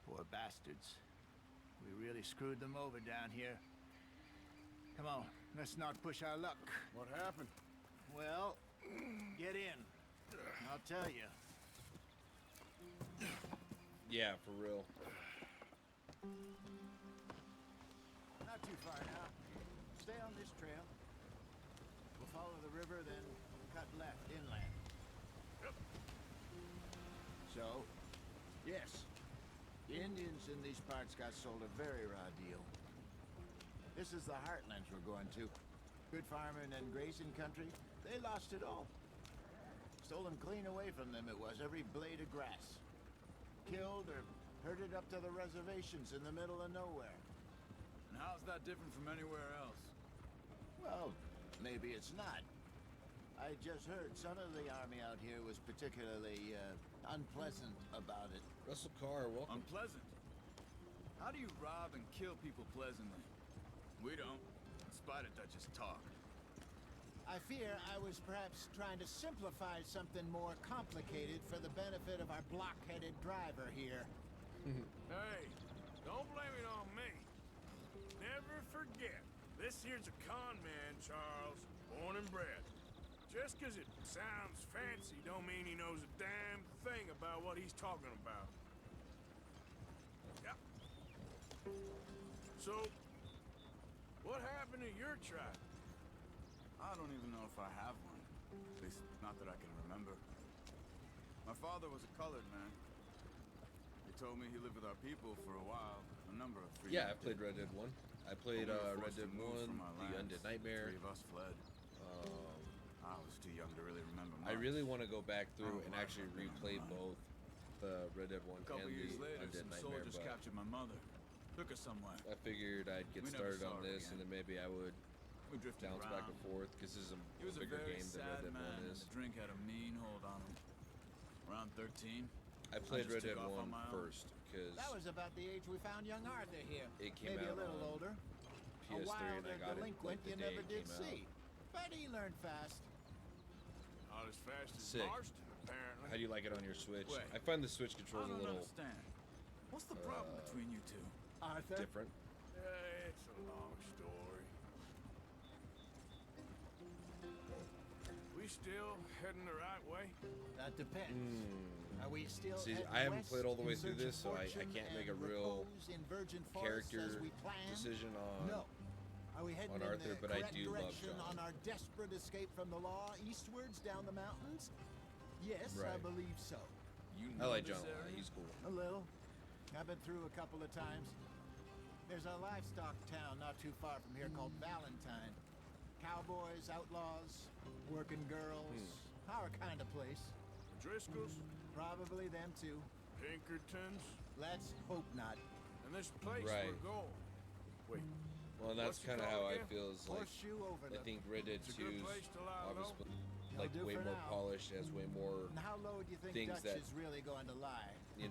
S9: Poor bastards. We really screwed them over down here. Come on, let's not push our luck.
S3: What happened?
S9: Well, get in. I'll tell you.
S1: Yeah, for real.
S9: Not too far now. Stay on this trail. We'll follow the river, then cut left inland. So, yes, the Indians in these parts got sold a very raw deal. This is the heartlands we're going to. Good farming and grazing country, they lost it all. Stolen clean away from them it was, every blade of grass. Killed or herded up to the reservations in the middle of nowhere.
S4: And how's that different from anywhere else?
S9: Well, maybe it's not. I just heard some of the army out here was particularly unpleasant about it.
S1: Russell Carr, welcome.
S4: Unpleasant? How do you rob and kill people pleasantly? We don't, in spite of Dutch's talk.
S9: I fear I was perhaps trying to simplify something more complicated for the benefit of our block-headed driver here.
S3: Hey, don't blame it on me. Never forget, this here's a con man, Charles, born and bred. Just 'cause it sounds fancy don't mean he knows a damn thing about what he's talking about. Yeah. So, what happened to your tribe?
S4: I don't even know if I have one. At least, not that I can remember. My father was a colored man. He told me he lived with our people for a while. A number of freedom.
S1: Yeah, I played Red Dead 1. I played
S4: But we were
S1: Red
S4: forced to
S1: Dead
S4: move
S1: 1,
S4: from our
S1: The
S4: lands.
S1: Undead Nightmare.
S4: 3 of us fled. I was too young to really remember much.
S1: I really want to go back through
S4: don't
S1: and
S4: like
S1: actually
S4: looking at
S1: replay
S4: mine.
S1: both the Red Dead 1
S4: A couple
S1: and
S4: years
S1: the
S4: later,
S1: Undead
S4: some
S1: Nightmare,
S4: soldiers
S1: but
S4: captured my mother. Took her somewhere.
S1: I figured I'd get
S4: We never
S1: started
S4: saw
S1: on
S4: her
S1: this, and
S4: again.
S1: then maybe I would
S4: We drifted
S1: bounce
S4: around.
S1: back and forth, because this is
S4: He was
S1: a
S4: a
S1: bigger
S4: very
S1: game than
S4: sad
S1: Red Dead
S4: man,
S1: 1
S4: and
S1: is.
S4: the drink had a mean hold on him. Around 13,
S1: I played
S4: just
S1: Red Dead
S4: took off
S1: 1
S4: on my own.
S1: first, because
S9: That was about the age we found young Arthur here.
S1: It came
S9: Maybe
S1: out
S9: a little
S1: on
S9: older.
S1: PS3,
S9: A
S1: and I
S9: wilder
S1: got it
S9: delinquent
S1: like the
S9: you
S1: day
S9: never
S1: it
S9: did
S1: came
S9: see. But he learned fast.
S3: Not as fast as
S1: Sick.
S3: Marston, apparently.
S1: How do you like it on your Switch?
S4: Wait.
S1: I find the Switch
S4: I
S1: controls a
S4: don't
S1: little
S4: understand. What's the problem between you two?
S9: Arthur?
S1: different.
S3: It's a long story. We still heading the right way?
S9: That depends. Are we still
S1: See,
S9: heading
S1: I haven't
S9: west
S1: played all the way
S9: in
S1: through
S9: search
S1: this,
S9: of
S1: so I
S9: fortune
S1: can't make a
S9: and
S1: real
S9: repose in virgin forests
S1: character
S9: as we planned?
S1: decision on
S9: No. Are we heading
S1: on
S9: in
S1: Arthur,
S9: the
S1: but I
S9: correct
S1: do love
S9: direction
S1: John.
S9: on our desperate escape from the law eastwards down the mountains? Yes, I
S1: Right.
S9: believe so.
S4: You
S1: I
S4: know
S1: like
S4: this
S1: John a lot.
S4: area?
S1: He's cool.
S9: A little. I've been through a couple of times. There's a livestock town not too far from here called Valentine. Cowboys, outlaws, working girls, our kind of place.
S3: Driscoll's?
S9: Probably them too.
S3: Pinkertons?
S9: Let's hope not.
S3: And this place
S1: Right.
S3: we're going. Wait,
S1: Well, and that's
S3: What's it
S1: kind of
S3: called
S1: how I
S3: again?
S1: feel. Is like
S9: Horseshoe
S1: I
S9: Overlook.
S1: think Red Dead
S3: It's a
S1: 2
S3: good
S1: is
S3: place to lie low.
S1: obviously
S9: They'll
S1: like
S9: do
S1: way
S9: for
S1: more
S9: now.
S1: polished, has way more
S9: And how low do you think
S1: things
S9: Dutch
S1: that-
S9: is really going to lie?
S1: they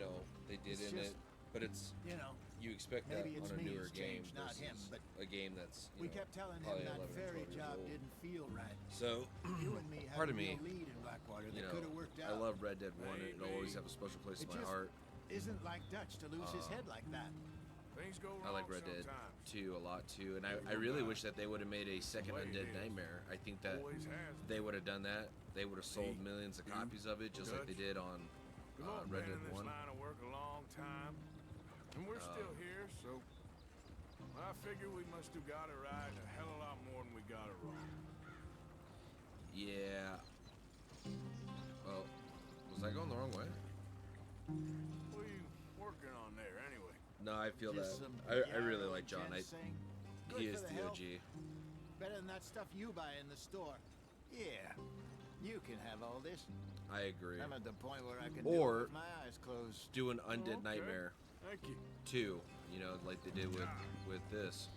S1: did
S9: It's
S1: in
S9: just-
S1: it, but it's
S9: You know,
S1: you expect that
S9: maybe it's
S1: on a
S9: me
S1: newer
S9: who's
S1: game
S9: changed, not him,
S1: versus
S9: but
S1: a game that's
S9: we kept telling him
S1: probably
S9: that
S1: 11 or
S9: ferry
S1: 12 years
S9: job
S1: old.
S9: didn't feel right.
S1: So
S9: You and me had
S1: Pardon
S9: a real
S1: me.
S9: lead in Blackwater that
S1: you know,
S9: could have worked out.
S1: I love Red Dead 1, and it'll always
S3: Maybe.
S1: have a special place
S9: It
S1: in my
S9: just
S1: heart.
S9: isn't like Dutch to lose his head like that.
S3: things go wrong
S1: I like Red Dead
S3: sometimes.
S1: 2 a lot too, and I really wish that they would have made a second
S3: Way it
S1: Undead
S3: is.
S1: Nightmare. I think that
S3: Always has.
S1: they would have done that. They would have sold
S3: Me,
S1: millions of
S3: you,
S1: copies of it, just like they
S3: Dutch.
S1: did on
S3: We've all
S1: Red
S3: been
S1: Dead
S3: in this
S1: 1.
S3: line of work a long time, and we're still here, so I figure we must have got it right a hell of a lot more than we got it wrong.
S1: Yeah. Well, was I going the wrong way?
S3: What are you working on there, anyway?
S1: No, I feel
S9: Just
S1: that.
S9: some
S1: I really
S9: yarrow
S1: like John.
S9: ginseng. Good
S1: He
S9: for
S1: is
S9: the
S1: the
S9: health.
S1: OG.
S9: Better than that stuff you buy in the store. Yeah, you can have all this.
S1: I agree.
S9: I'm at the point where I can do
S1: Or-
S9: it with my eyes closed.
S1: Do an Undead
S3: Okay.
S1: Nightmare
S3: Thank you.
S1: 2, like they did with this.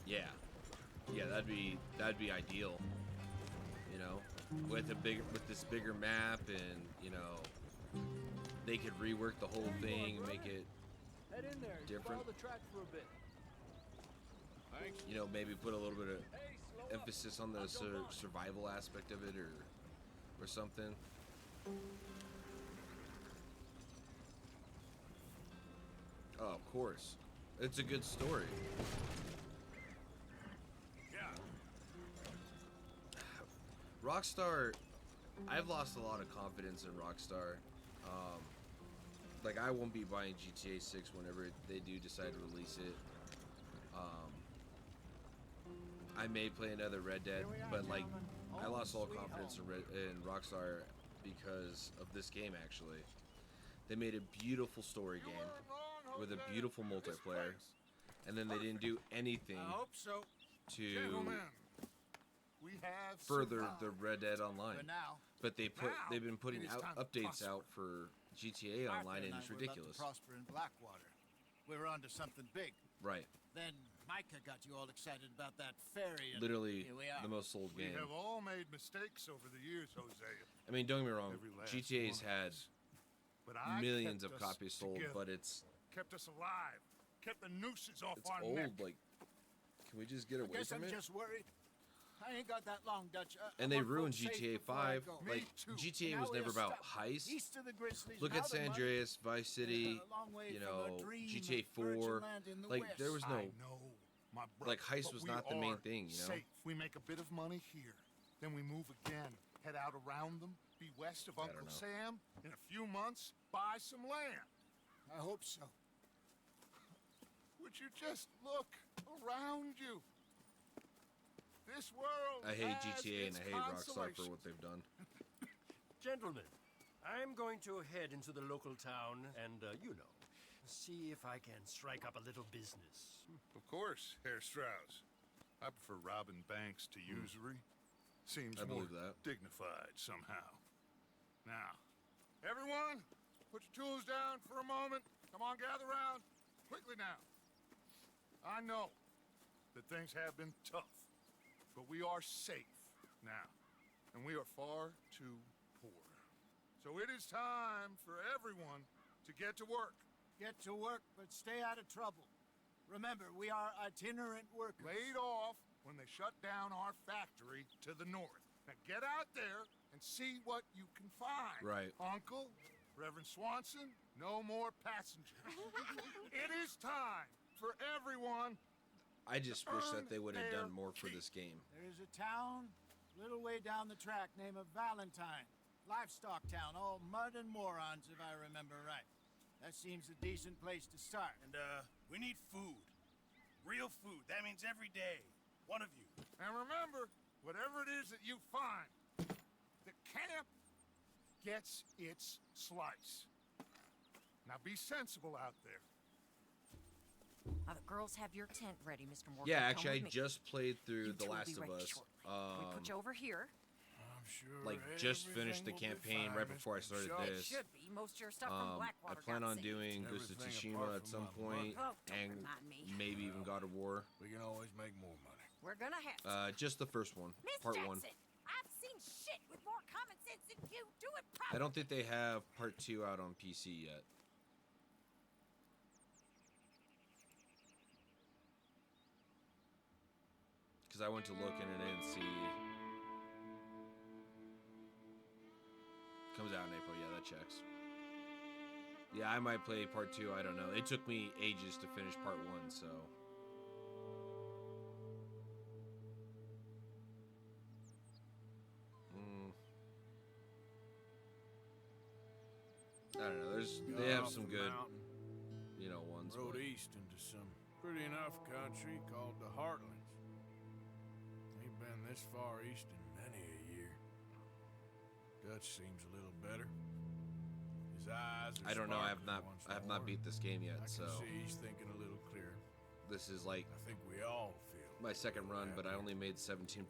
S1: Yeah. Yeah, that'd be ideal. With this bigger map, and they could rework the whole thing and make it
S10: Head in there.
S1: different.
S10: Follow the track for a bit.
S3: Thanks.
S1: Maybe put a little bit of emphasis on the survival aspect of it, or something. Oh, of course. It's a good story. Rockstar, I've lost a lot of confidence in Rockstar. Like, I won't be buying GTA 6 whenever they do decide to release it. I may play another Red Dead, but like, I lost all confidence in Rockstar because of this game. Actually, they made a beautiful story game with a beautiful multiplayer, and then they didn't do anything
S3: I hope so.
S1: to
S7: Gentlemen, we have
S1: further the
S7: survived.
S1: Red Dead Online.
S9: For now,
S1: But they've been putting
S9: it is
S1: out
S9: time to
S1: updates
S9: prosper.
S1: out for GTA Online, and
S9: Arthur
S1: it's
S9: I were about to
S1: ridiculous.
S9: prosper in Blackwater. We were onto something big.
S1: Right,
S9: Then Micah got you all excited about that ferry. And
S1: literally
S9: here we are.
S1: the most sold
S7: We
S1: game.
S7: have all made mistakes over the years, Hosea.
S1: I mean, don't get me wrong,
S7: Every last
S1: GTA's
S7: one of
S1: had
S7: us. But I
S1: millions
S7: kept
S1: of
S7: us
S1: copies sold,
S7: together,
S1: but it's
S7: kept us alive, kept the nooses off our
S1: old.
S7: neck.
S1: Like, can we just get
S9: I
S1: away
S9: guess
S1: from
S9: I'm
S1: it?
S9: just worried. I ain't got that long, Dutch.
S1: And
S9: I
S1: they
S9: want
S1: ruined
S9: folks safe
S1: GTA
S9: before I
S1: 5.
S9: go.
S1: Like,
S7: too.
S1: GTA
S9: Now
S1: was
S9: we
S1: never
S9: are
S1: about
S9: stuck
S1: heist.
S9: East of the Grizzlies.
S1: Look
S9: now
S1: at
S9: the
S1: San
S9: money-
S1: Andreas, Vice City,
S9: a long way
S1: you
S9: from
S1: know,
S9: a dream
S1: GTA
S9: of virgin
S1: 4.
S9: land in the
S1: Like,
S9: West.
S1: there was no.
S7: I know, my brother.
S1: Like, heist
S7: but
S1: was
S7: we
S1: not the main
S7: are
S1: thing, you know?
S7: Safe. We make a bit of money here, then we move again, head out around them, be west of
S1: I don't
S7: Uncle
S1: know.
S7: Sam. In a few months, buy some land.
S9: I hope so.
S7: Would you just look around you? This world.
S1: I hate
S7: has
S1: GTA and
S7: its
S1: I hate Rockstar for
S7: consolations.
S1: what they've done.
S5: Gentlemen, I'm going to head into the local town and, see if I can strike up a little business.
S7: Of course, Herr Strauss. I prefer robbing banks to usury. Seems
S1: I
S7: more
S1: believe that.
S7: dignified somehow. Now, everyone, put your tools down for a moment. Come on, gather round. Quickly now. I know that things have been tough, but we are safe now, and we are far too poor. So it is time for everyone to get to work.
S9: Get to work, but stay out of trouble. Remember, we are itinerant workers.
S7: Laid off when they shut down our factory to the north. Now get out there and see what you can find.
S1: Right.
S7: Uncle, Reverend Swanson, no more passengers. It is time for everyone.
S1: I just wish that they would have
S7: Earn
S1: done more for
S7: their
S1: this game.
S9: There is a town, little way down the track, named of Valentine. Livestock town, all mud and morons, if I remember right. That seems a decent place to start.
S2: And, we need food. Real food. That means every day. One of you.
S7: And remember, whatever it is that you find, the camp gets its slice. Now be sensible out there.
S12: The girls have your tent ready, Mr. Morgan.
S1: Yeah,
S12: Come
S1: actually, I
S12: with me.
S1: just played through
S12: You
S1: The
S12: two will
S1: Last
S12: be
S1: of
S12: ready
S1: Us.
S12: shortly. We put you over here.
S3: I'm sure
S1: Like, just finished the
S3: everything will be
S1: campaign
S3: fine,
S1: right before I
S3: Mr.
S1: started
S3: Shaw.
S12: It
S1: this.
S12: should be. Most of your stuff from
S1: I
S12: Blackwater
S1: plan
S12: got
S1: on
S12: saved.
S1: doing Ghost of
S3: Everything
S1: Tsushima
S3: apart
S1: at
S3: from
S1: some
S3: my
S1: point,
S12: Oh, don't
S1: and
S12: remind me.
S1: maybe even God of War.
S3: We can always make more money.
S12: We're gonna have to.
S1: Just the first one,
S8: Miss
S1: part
S8: Jackson,
S1: one.
S8: I've seen shit with more common sense than you. Do it
S1: I
S8: properly.
S1: don't think they have part 2 out on PC yet. Because I went to look and I didn't see. Comes out in April, yeah, that checks. Yeah, I might play part 2, I don't know. It took me ages to finish part 1, so. I don't know. They have some good, ones.
S3: Rode
S1: but
S3: east into some pretty enough country called the Heartlands. Ain't been this far east in many a year. Dutch seems a little better. His eyes are
S1: I don't know. I
S3: sparkling once
S1: have not
S3: more.
S1: beat this game yet,
S3: I
S1: so
S3: can see he's thinking a little clearer.
S1: this is like
S3: I think we all feel
S1: my second run, but I only made 17%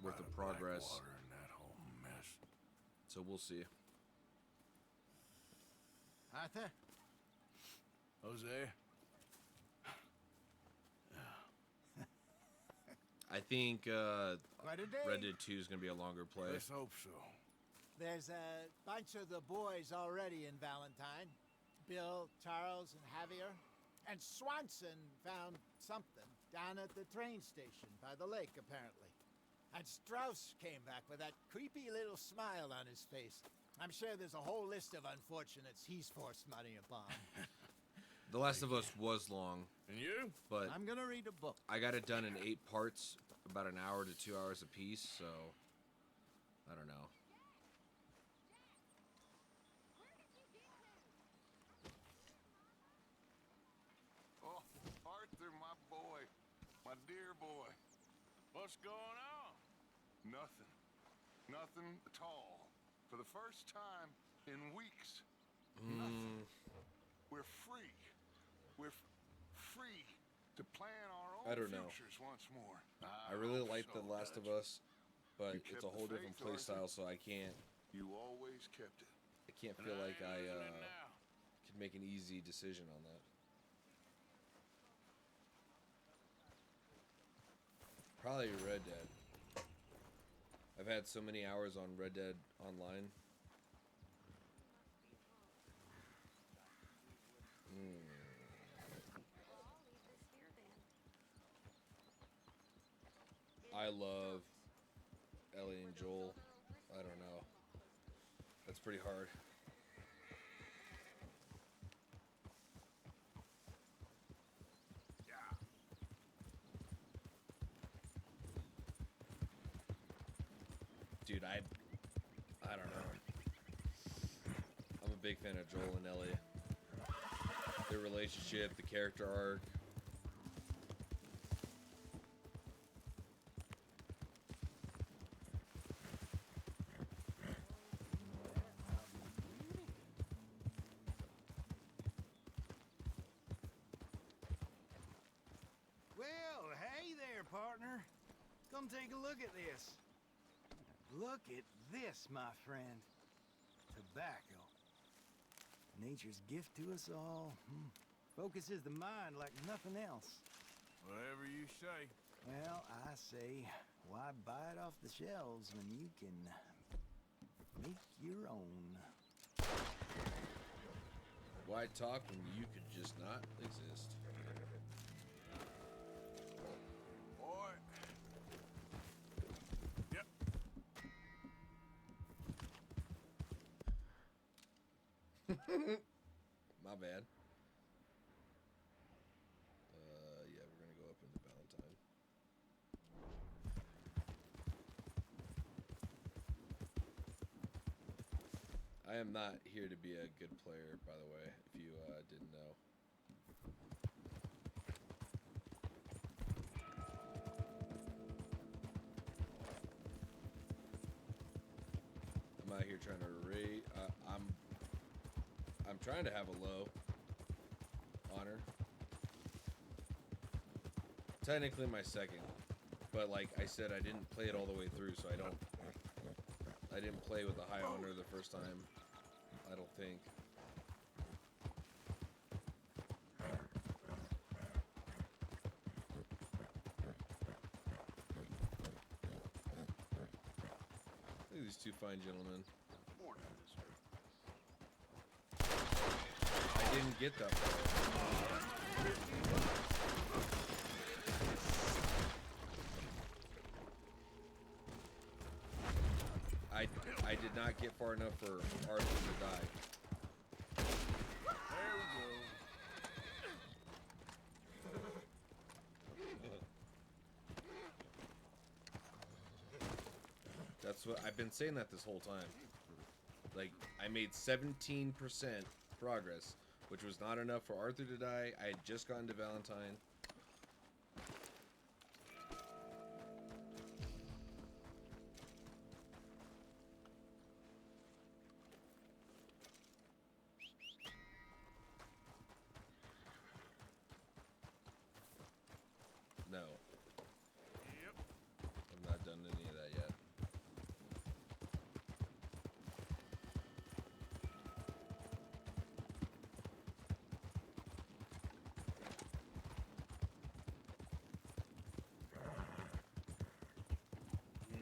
S1: worth of progress,
S3: Blackwater and that whole mess.
S1: so we'll see.
S9: Arthur?
S3: Jose?
S1: I think
S9: Quite a day.
S1: Red Dead 2 is gonna be a longer play.
S3: Let's hope so.
S9: There's a bunch of the boys already in Valentine. Bill, Charles, and Javier. And Swanson found something down at the train station by the lake, apparently. And Strauss came back with that creepy little smile on his face. I'm sure there's a whole list of unfortunates he's forced money upon.
S1: The Last of Us was long,
S3: And you?
S1: but
S9: I'm gonna read a book.
S1: I got it done in 8 parts, about an hour to 2 hours apiece. So I don't know.
S7: Oh, Arthur, my boy. My dear boy.
S2: What's going on?
S7: Nothing. Nothing at all. For the first time in weeks. Nothing. We're free. We're free to plan our own
S1: I don't know.
S7: futures once more.
S1: I really
S7: hope
S1: like
S7: so,
S1: The Last of
S7: Dutch.
S1: Us, but
S7: You
S1: it's
S7: kept
S1: a whole
S7: the
S1: different
S7: faith,
S1: play
S7: Arthur.
S1: style, so I can't
S7: always kept it.
S1: feel like I
S2: losing it now.
S1: could make an easy decision on that. Probably Red Dead. I've had so many hours on Red Dead Online. I love Ellie and Joel. I don't know. That's pretty hard. Dude, I don't know. I'm a big fan of Joel and Ellie. Their relationship, the character arc.
S10: Well, hey there, partner. Come take a look at this. Look at this, my friend. Tobacco. Nature's gift to us all. Focuses the mind like nothing else.
S3: Whatever you say.
S10: Well, I say, why buy it off the shelves when you can make your own?
S1: Why talk when you could just not exist?
S3: Boy. Yep.
S1: My bad. Yeah, we're gonna go up into Valentine. I am not here to be a good player, by the way, if you didn't know. I'm out here trying to rate. I'm trying to have a low honor. Technically my second, but like I said, I didn't play it all the way through, so I didn't play with a high honor the first time. I don't think. Look at these two fine gentlemen. I didn't get that far. I did not get far enough for Arthur to die.
S3: There we go.
S1: That's what I've been saying that this whole time. Like, I made 17% progress, which was not enough for Arthur to die. I had just gotten to Valentine. No.
S3: Yep.
S1: I'm not done any of that yet.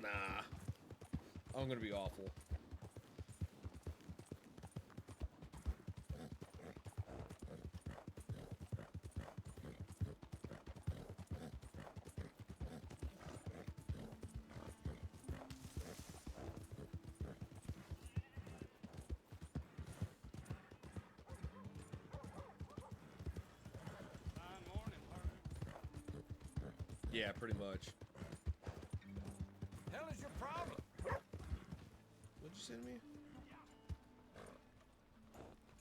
S1: Nah. I'm gonna be awful.
S2: Fine morning, partner.
S1: Yeah, pretty much.
S3: Hell is your problem?
S1: you say to me?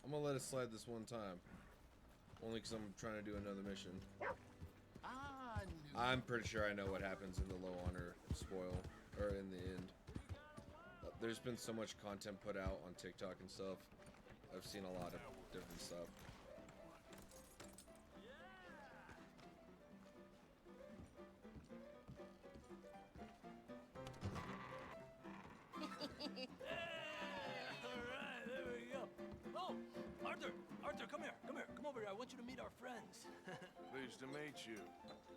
S1: I'm gonna let it slide this one time. Only because I'm trying to do another mission. I'm pretty sure I know what happens in the low honor spoil, or in the end. There's been so much content put out on TikTok and stuff. I've seen a lot of different stuff.
S5: Alright, there we go. Oh, Arthur, come here, come over here. I want you to meet our friends.
S3: Pleased to meet you.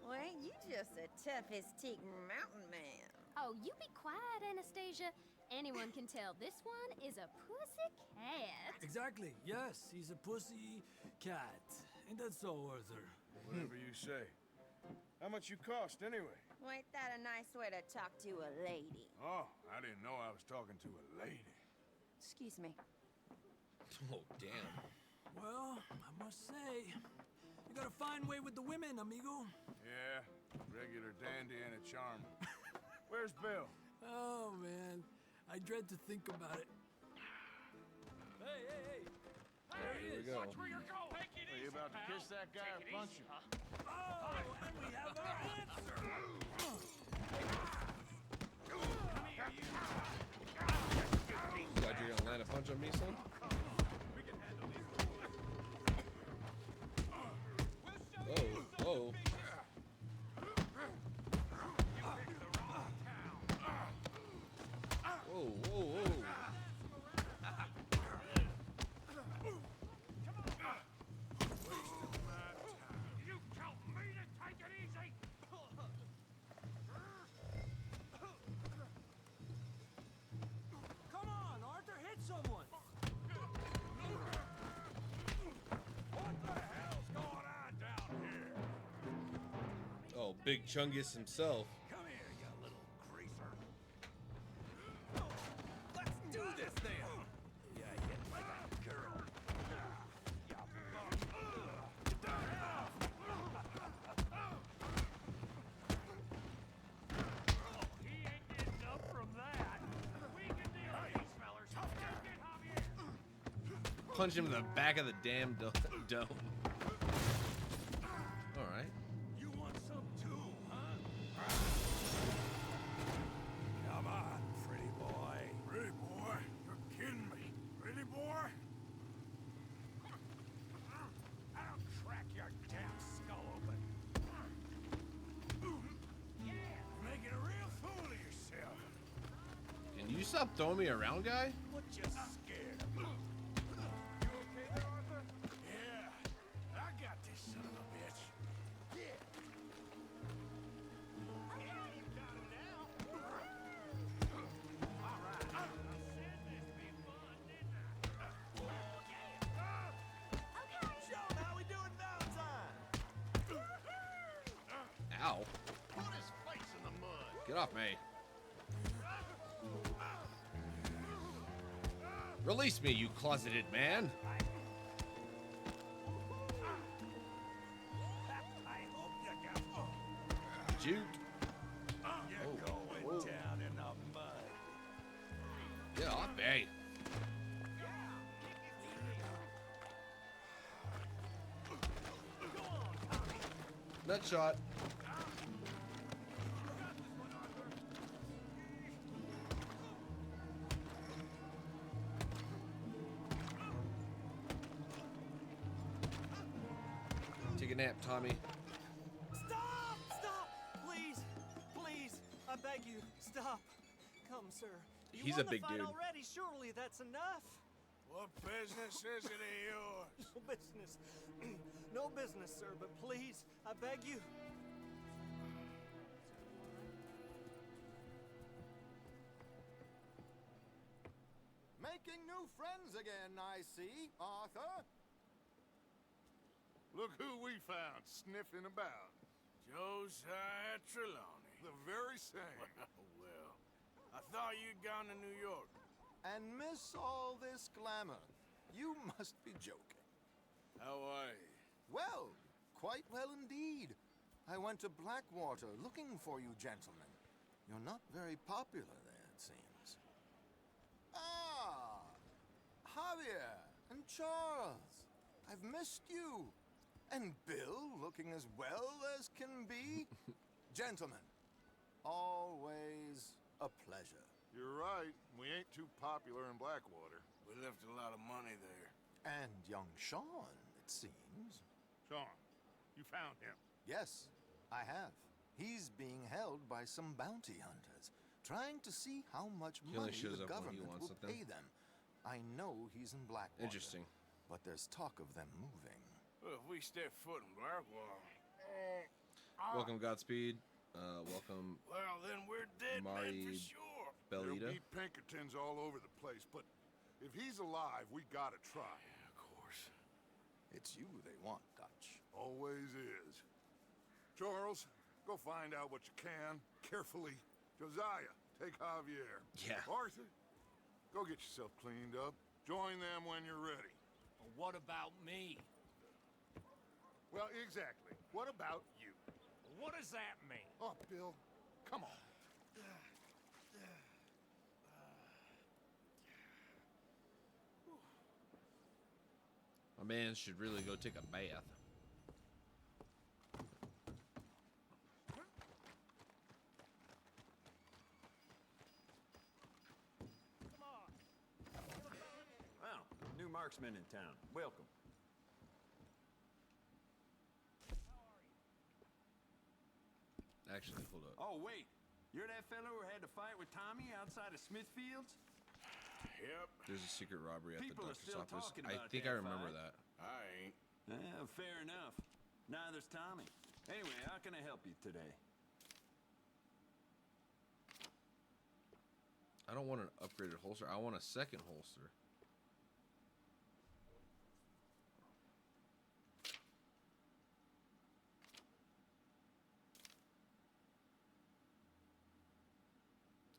S8: Well, ain't you just the toughest teak mountain man?
S11: Oh, you be quiet, Anastasia. Anyone can tell this one is a pussy cat.
S5: Exactly, yes, he's a pussy cat. Ain't that so, Arthur?
S3: Whatever you say. How much you cost, anyway?
S8: Well, ain't that a nice way to talk to a lady?
S3: Oh, I didn't know I was talking to a lady.
S8: Excuse me.
S1: Oh, damn.
S5: Well, I must say, you got a fine way with the women, amigo.
S3: Yeah, regular dandy and a charmer. Where's Bill?
S5: Oh, man, I dread to think about it. Hey! There he
S1: Here
S5: is.
S1: we go.
S3: Are you about to kiss that guy or punch him?
S5: Oh, and we have our answer.
S1: Glad you're gonna land a punch on me, son? Oh, oh. Whoa, whoa, whoa.
S3: You tell me to take it easy!
S5: Come on, Arthur, hit someone.
S3: What the hell's going on down here?
S1: Oh, Big Chungus himself.
S3: Come here, you little greaser.
S10: Let's do this then! Yeah, hit like a girl.
S3: He ain't getting up from that. We can deal with these fellers. Get Javier.
S1: Punch him in the back of the damn dome. Alright.
S3: You want some too, huh? Come on, pretty boy. Pretty boy? You're kidding me. Pretty boy? I'll crack your damn skull open. Yeah, you're making a real fool of yourself.
S1: Can you stop throwing me around, guy?
S3: What you scared of? You okay there, Arthur? Yeah, I got this son of a bitch. Yeah. Yeah, you got him now. All right. I said this be fun, didn't I? Oh, yeah.
S10: Show him how we do it Valentine!
S1: Ow.
S3: Put his face in the mud.
S1: Get off me. Release me, you closeted man.
S3: I hope you got.
S1: Juke.
S3: You're going down in the mud.
S1: Get off me. Nut shot. Take a nap, Tommy.
S10: Stop! Stop! Please! Please! I beg you, stop! Come, sir. You
S1: He's
S10: won
S1: a big
S10: the fight
S1: dude.
S10: already. Surely that's enough.
S3: What business is it of yours?
S10: No business. No business, sir, but please, I beg you.
S9: Making new friends again, I see, Arthur.
S7: Look who we found sniffing about.
S3: Josiah Trelawney.
S7: The very same.
S3: Well, I thought you'd gone to New York.
S9: And miss all this glamour. You must be joking.
S3: How are you?
S9: Well, quite well indeed. I went to Blackwater looking for you gentlemen. You're not very popular there, it seems.
S13: Charles, I've missed you. And Bill looking as well as can be. Gentlemen, always a pleasure.
S7: You're right. We ain't too popular in Blackwater.
S3: We left a lot of money there.
S13: And young Sean, it seems.
S7: Sean, you found him.
S13: Yes, I have. He's being held by some bounty hunters, trying to see how much
S1: He only
S13: money
S1: shows
S13: the
S1: up when he
S13: government
S1: wants
S13: will
S1: something.
S13: pay them. I know he's in Blackwater.
S1: Interesting.
S13: But there's talk of them moving.
S3: Well, if we step foot in Blackwater...
S1: Welcome, Godspeed. Welcome,
S3: Well, then we're dead men for
S1: Mari
S3: sure.
S7: There'll
S1: Bellita.
S7: be Pinkertons all over the place, but if he's alive, we gotta try.
S3: Of course.
S13: It's you they want, Dutch.
S7: Always is. Charles, go find out what you can, carefully. Josiah, take Javier.
S1: Yeah.
S7: Arthur, go get yourself cleaned up. Join them when you're ready.
S5: What about me?
S7: Well, exactly. What about you?
S5: What does that mean?
S7: Oh, Bill, come on.
S1: My man should really go take a bath.
S14: Well, new marksman in town. Welcome.
S1: Actually, hold up.
S14: Oh, wait. You're that fellow who had to fight with Tommy outside of Smithfields?
S3: Yep.
S1: There's a secret robbery at
S14: People
S1: the
S14: are
S1: doctor's
S14: still
S1: office.
S14: talking
S1: I
S14: about
S1: think
S14: that
S1: I remember
S14: fight.
S1: that.
S3: I ain't.
S14: Fair enough. Neither's Tommy. Anyway, how can I help you today?
S1: I don't want an upgraded holster. I want a second holster.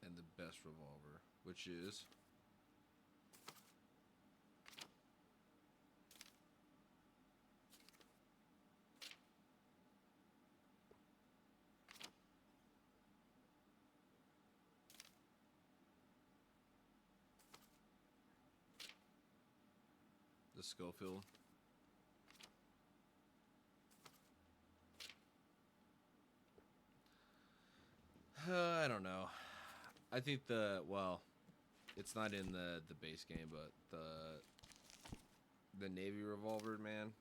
S1: And the best revolver, which is... the Schofield. I don't know. I think well, it's not in the base game, but the Navy revolver, man.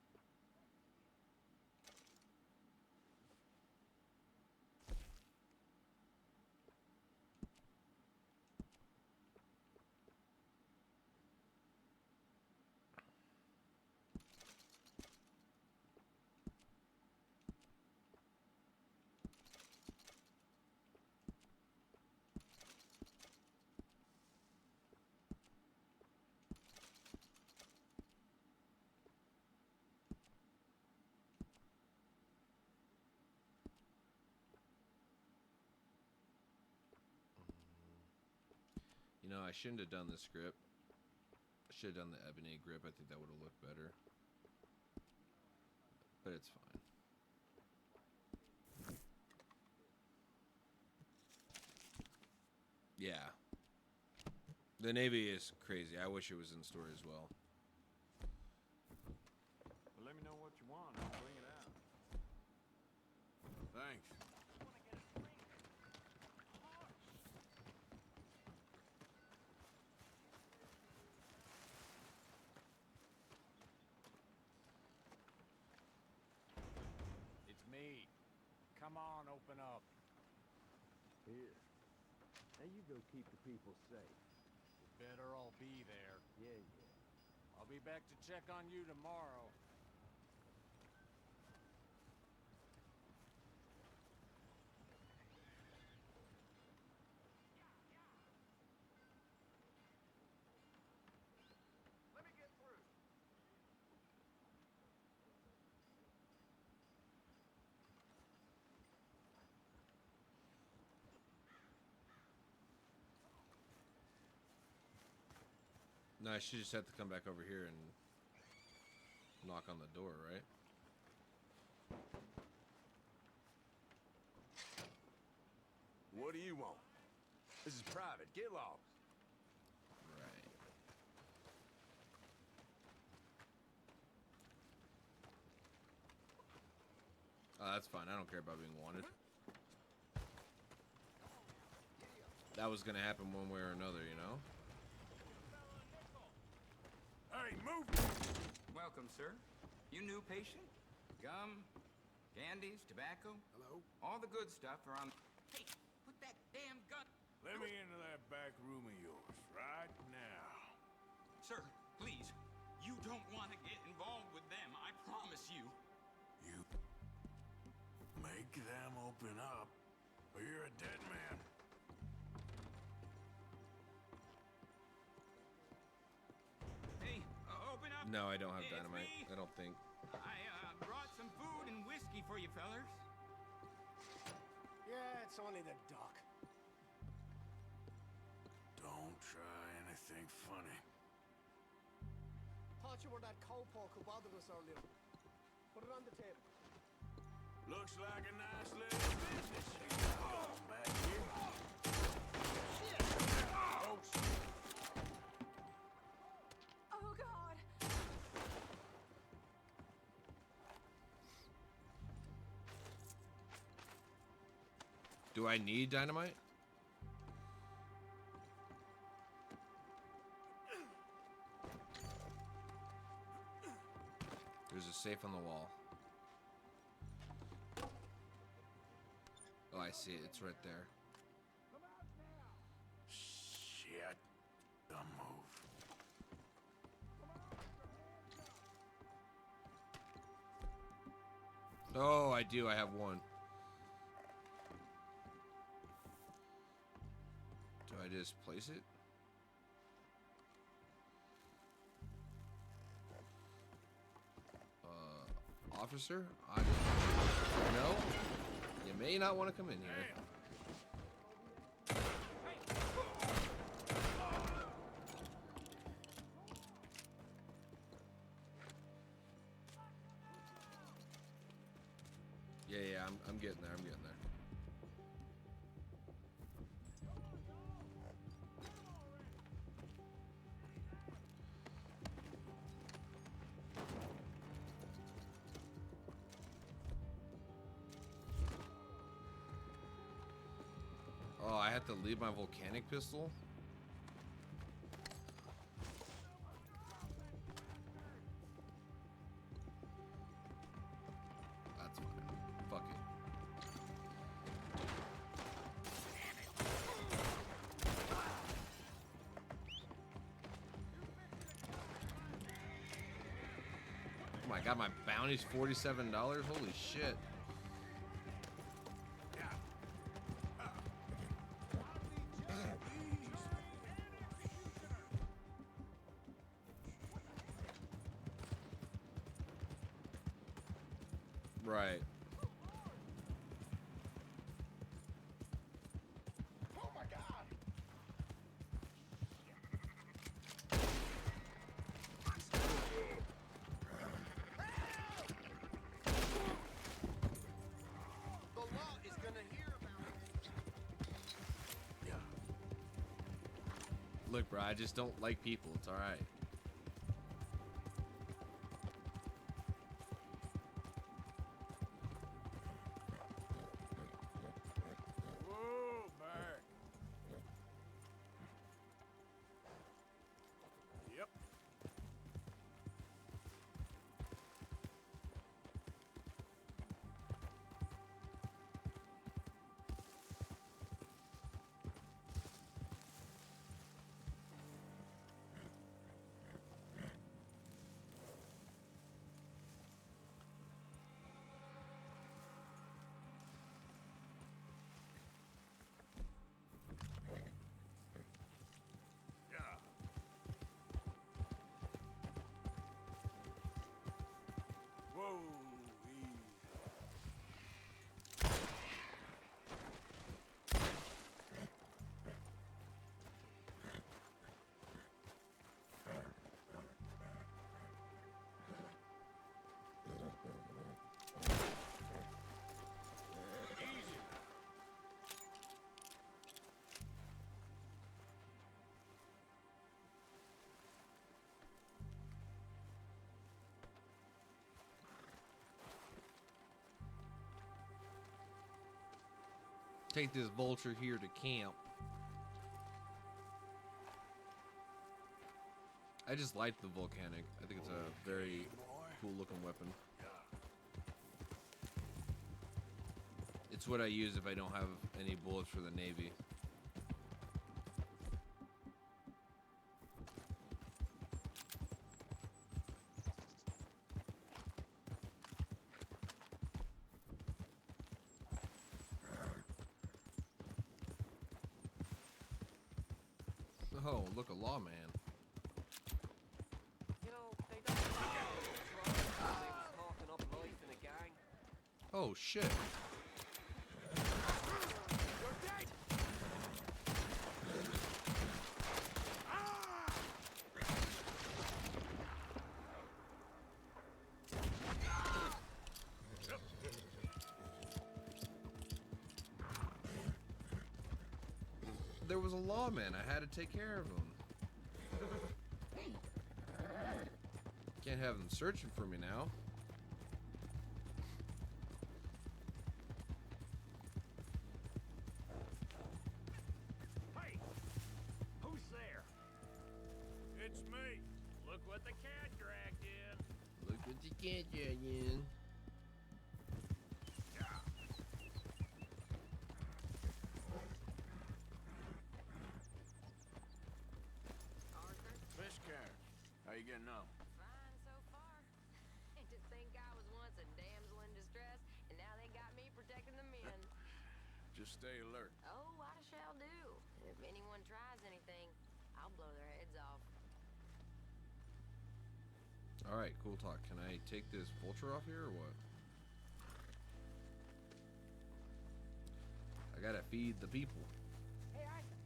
S1: You know, I shouldn't have done this grip. I should have done the ebony grip. I think that would have looked better. But it's fine. Yeah. The Navy is crazy. I wish it was in store as well.
S14: Well, let me know what you want. I'll bring it out.
S3: Thanks.
S5: It's me. Come on, open up.
S10: Here. Now you go keep the people safe.
S5: Better all be there.
S10: Yeah, yeah.
S5: I'll be back to check on you tomorrow.
S1: No, I should just have to come back over here and knock on the door, right?
S3: What do you want? This is private. Get lost.
S1: Right. that's fine. I don't care about being wanted. That was gonna happen one way or another, you know?
S3: Hey, move!
S15: Welcome, sir. You new patient? Gum, candies, tobacco?
S3: Hello?
S15: All the good stuff are on... Hey, put that damn gun...
S3: Let me into that back room of yours right now.
S15: Sir, please. You don't want to get involved with them, I promise you.
S3: You make them open up, or you're a dead man.
S15: Hey, open up.
S1: No, I don't have
S15: It's
S1: dynamite.
S15: me.
S1: I don't think.
S15: I brought some food and whiskey for you fellers.
S5: Yeah, it's only the doc.
S3: Don't try anything funny.
S5: Thought you were that cowpoke who bothered us earlier. Put it on the table.
S3: Looks like a nice little business you got going back here. Oh,
S11: Oh, God.
S1: Do I need dynamite? There's a safe on the wall. Oh, I see it. It's right there.
S3: shit. The move.
S1: Oh, I do. I have one. Do I just place it? Officer? No? You may not want to come in here. Yeah, I'm getting there. I'm getting there. Oh, I have to leave my volcanic pistol? That's fine. Fuck it. Oh my god, my bounty's $47? Holy shit. Right.
S3: Oh my god!
S5: The law is gonna hear about it.
S3: Yeah.
S1: Look, bro, I just don't like people. It's alright.
S3: Whoa, back. Yep.
S1: Take this vulture here to camp. I just like the volcanic. I think it's a very cool looking weapon. It's what I use if I don't have any bullets for the Navy. Oh, look, a lawman.
S16: You know, they don't talking up life in a gang.
S1: Oh, shit.
S16: You're dead!
S1: There was a lawman. I had to take care of him. Can't have them searching for me now.
S2: Hey! Who's there? It's me. Look what the cat dragged in.
S1: Look what the cat dragged in.
S3: Fish car. How you getting on?
S17: Fine so far. And to think I was once a damsel in distress, and now they got me protecting the men.
S3: Just stay alert.
S17: Oh, I shall do. And if anyone tries anything, I'll blow their heads off.
S1: Alright, cool talk. Can I take this vulture off here or what? I gotta feed the people.
S11: Hey, Arthur.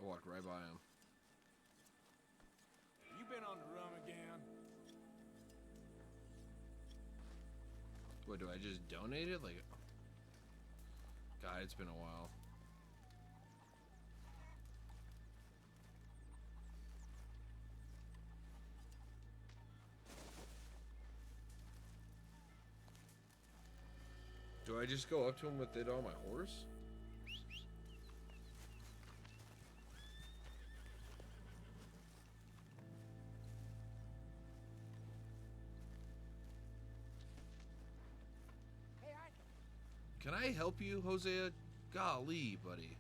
S1: I walked right by him.
S3: You been on the rum again?
S1: What, do I just donate it? Like, God, it's been a while. Do I just go up to him with it on my horse?
S11: Hey, Arthur.
S1: Can I help you, Hosea? Golly, buddy.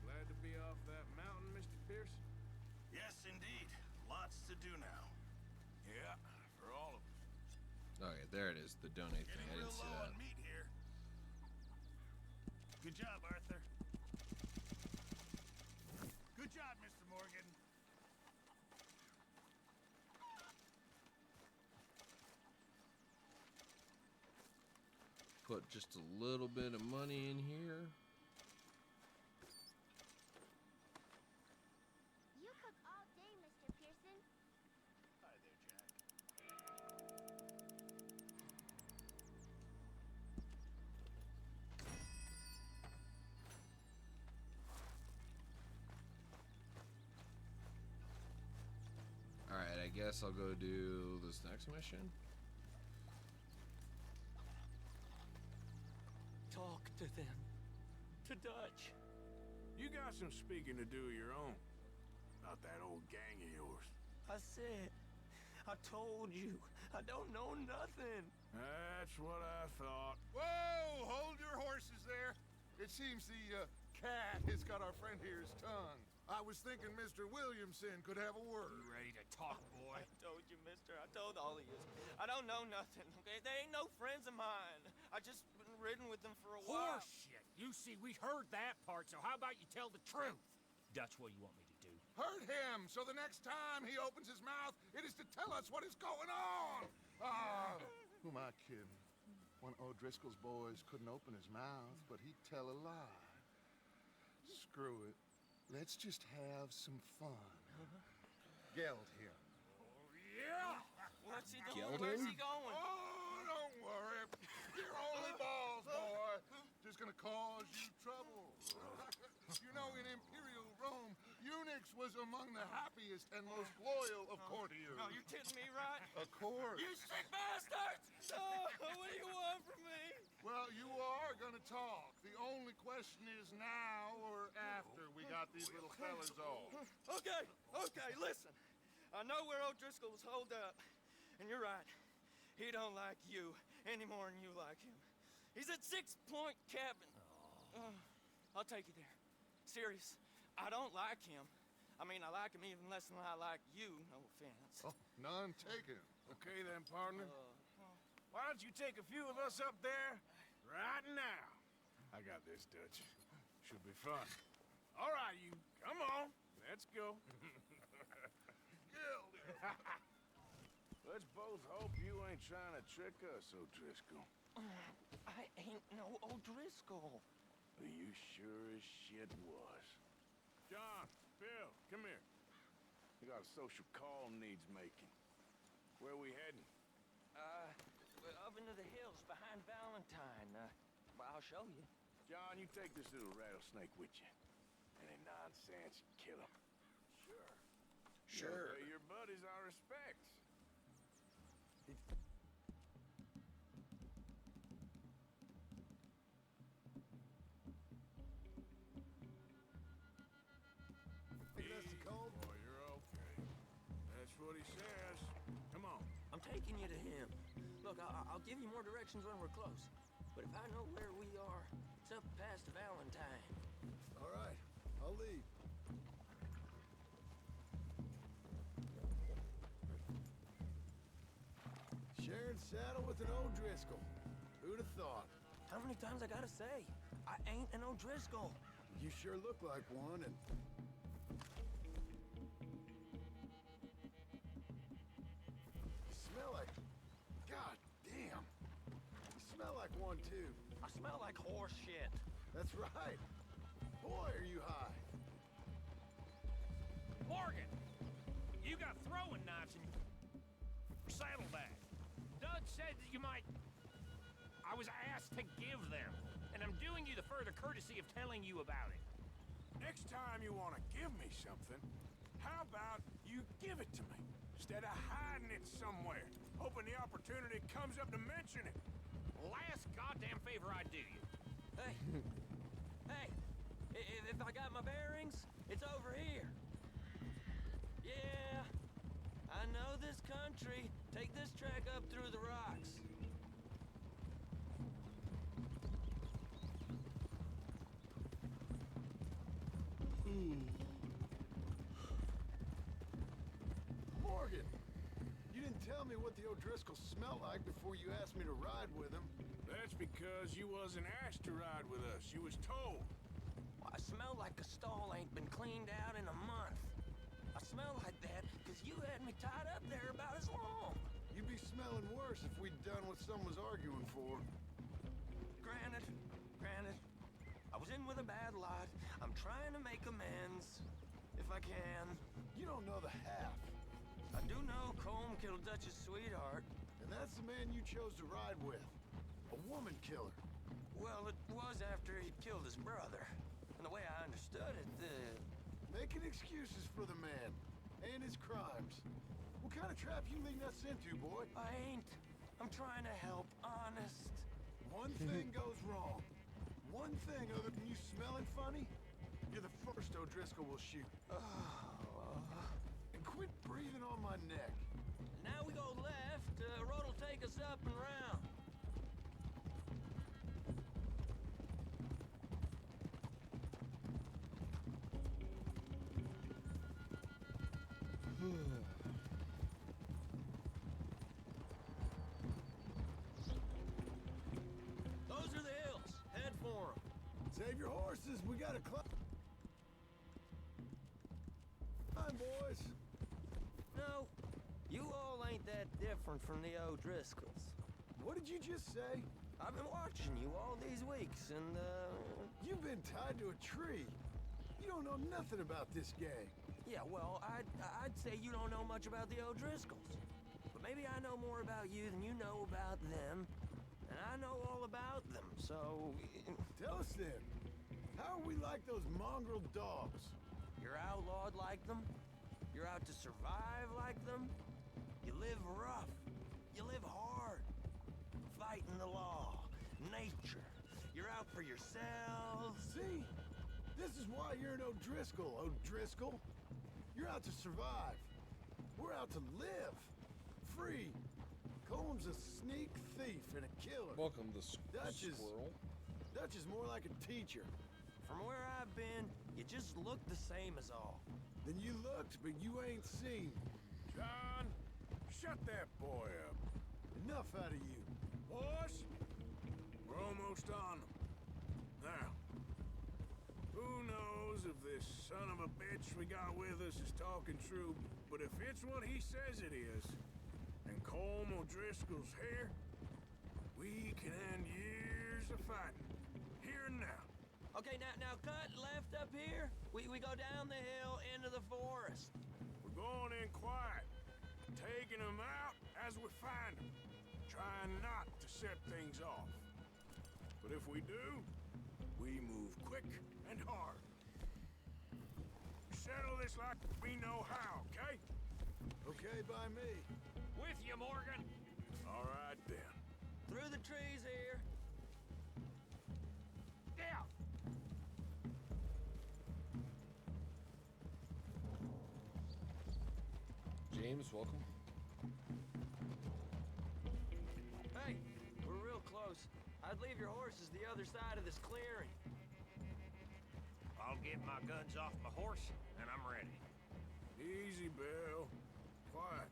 S3: Glad to be off that mountain, Mr. Pearson?
S2: Yes, indeed. Lots to do now.
S3: Yeah, for all of us.
S1: Okay, there it is. The donate thing.
S2: Getting
S1: I
S2: real
S1: didn't see
S2: low
S1: that.
S2: on meat here. Good job, Arthur. Good job, Mr. Morgan.
S1: Put just a little bit of money in here.
S11: You cook all day, Mr. Pearson.
S2: Hi there, Jack.
S1: Alright, I guess I'll go do this next mission.
S10: Talk to them. To Dutch.
S3: You got some speaking to do of your own. About that old gang of yours.
S10: I said, I told you, I don't know nothing.
S3: That's what I thought.
S7: Whoa! Hold your horses there. It seems the cat has got our friend here's tongue. I was thinking Mr. Williamson could have a word.
S2: You ready to talk, boy?
S10: I told you, mister. I told all of you. I don't know nothing, okay? They ain't no friends of mine. I just been ridden with them for a while.
S5: Horseshit. You see, we heard that part, so how about you tell the truth? Dutch, what do you want me to do?
S7: Hurt him, so the next time he opens his mouth, it is to tell us what is going on. Ah, who am I kidding? One O'Driscoll's boys couldn't open his mouth, but he'd tell a lie. Screw it. Let's just have some fun. Geld here.
S3: Yeah!
S15: What's he doing?
S1: Killed
S15: Where's
S1: him?
S15: he going?
S7: Oh, don't worry. You're only balls, boy. Just gonna cause you trouble. You know, in Imperial Rome, eunuchs was among the happiest and most loyal of courtiers.
S15: No, you're kidding me, right?
S7: Of course.
S15: You sick bastards! Oh, what do you want from me?
S7: Well, you are gonna talk. The only question is now or after we got these little fellas off.
S15: Okay, listen. I know where O'Driscoll was holed up, and you're right. He don't like you any more than you like him. He's at 6 Point Cabin. I'll take you there. Serious. I don't like him. I mean, I like him even less than I like you, no offense.
S7: Oh, none taken.
S3: Okay then, partner. Why don't you take a few of us up there right now? I got this, Dutch. Should be fun. All right, you. Come on. Let's go. Let's both hope you ain't trying to trick us, O'Driscoll.
S15: I ain't no O'Driscoll.
S3: You sure as shit was. John, Bill, come here. We got a social call needs making. Where we heading?
S15: We're up into the hills behind Valentine. Well, I'll show you.
S3: John, you take this little rattlesnake with you. Any nonsense, kill him.
S1: Sure.
S3: Pay your buddies our respects.
S9: Think that's the code?
S3: Boy, you're okay. That's what he says. Come on.
S15: I'm taking you to him. Look, I'll give you more directions when we're close. But if I know where we are, it's up past Valentine.
S9: All right, I'll lead. Sharing saddle with an O'Driscoll. Who'd have thought?
S15: How many times I gotta say? I ain't an O'Driscoll.
S9: You sure look like one, and... You smell like... God damn. You smell like one, too.
S15: I smell like horse shit.
S9: That's right. Boy, are you high.
S5: Morgan! You got throwing knives in your saddlebag. Dud said that you might... I was asked to give them, and I'm doing you the further courtesy of telling you about it.
S3: Next time you want to give me something, how about you give it to me? Instead of hiding it somewhere, hoping the opportunity comes up to mention it.
S5: Last goddamn favor I do you.
S15: Hey. Hey. If I got my bearings, it's over here. Yeah. I know this country. Take this track up through the rocks.
S9: Morgan! You didn't tell me what the O'Driscolls smell like before you asked me to ride with them.
S3: That's because you wasn't asked to ride with us. You was told.
S15: I smell like a stall ain't been cleaned out in a month. I smell like that because you had me tied up there about as long.
S9: You'd be smelling worse if we'd done what some was arguing for.
S15: Granted. I was in with a bad lot. I'm trying to make amends, if I can.
S9: You don't know the half.
S15: I do know Colm killed Dutch's sweetheart.
S9: And that's the man you chose to ride with. A woman killer.
S15: Well, it was after he'd killed his brother. And the way I understood it,
S9: Making excuses for the man. And his crimes. What kind of trap you leading us into, boy?
S15: I ain't. I'm trying to help, honest.
S9: One thing goes wrong. One thing other than you smelling funny, you're the first O'Driscoll will shoot. And quit breathing on my neck.
S15: Now we go left. Road will take us up and round. Those are the hills. Head for them.
S9: Save your horses. We gotta climb, boys.
S15: No, you all ain't that different from the O'Driscolls.
S9: What did you just say?
S10: I've been watching you all these weeks, and,
S3: You've been tied to a tree. You don't know nothing about this gang.
S10: Yeah, well, I'd say you don't know much about the O'Driscolls. But maybe I know more about you than you know about them. And I know all about them, so...
S3: Tell us then. How are we like those mongrel dogs?
S10: You're outlawed like them. You're out to survive like them. You live rough. You live hard. Fighting the law. Nature. You're out for yourselves.
S3: See? This is why you're an O'Driscoll, O'Driscoll. You're out to survive. We're out to live. Free. Combs a sneak thief and a killer.
S1: Welcome the
S3: Dutch
S1: squirrel.
S3: Dutch is more like a teacher.
S10: From where I've been, you just look the same as all.
S3: Then you looked, but you ain't seen. John, shut that boy up. Enough out of you. Boys, we're almost on them. Now, who knows if this son of a bitch we got with us is talking true, but if it's what he says it is, and Colm O'Driscoll's here, we can end years of fighting. Here and now.
S10: Okay, now cut left up here. We go down the hill into the forest.
S3: We're going in quiet, taking them out as we find them, trying not to set things off. But if we do, we move quick and hard. Settle this like we know how, okay? Okay by me.
S5: With you, Morgan.
S3: All right, then.
S10: Through the trees here.
S5: Yeah.
S1: James, welcome.
S10: Hey, we're real close. I'd leave your horses the other side of this clearing.
S5: I'll get my guns off my horse, and I'm ready.
S3: Easy, Bill. Quiet.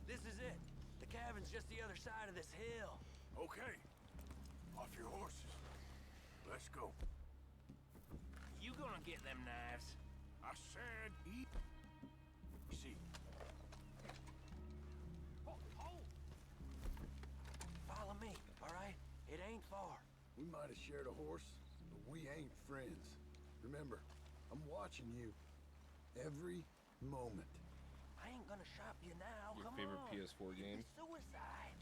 S10: This is it. The cabin's just the other side of this hill.
S3: Okay. Off your horses. Let's go.
S5: You gonna get them knives?
S3: I said eat. See.
S10: Follow me, all right? It ain't far.
S3: We might have shared a horse, but we ain't friends. Remember, I'm watching you. Every moment.
S10: I ain't gonna shop you now.
S1: Your
S10: Come
S1: favorite
S10: on.
S1: PS4 game?
S10: Suicide.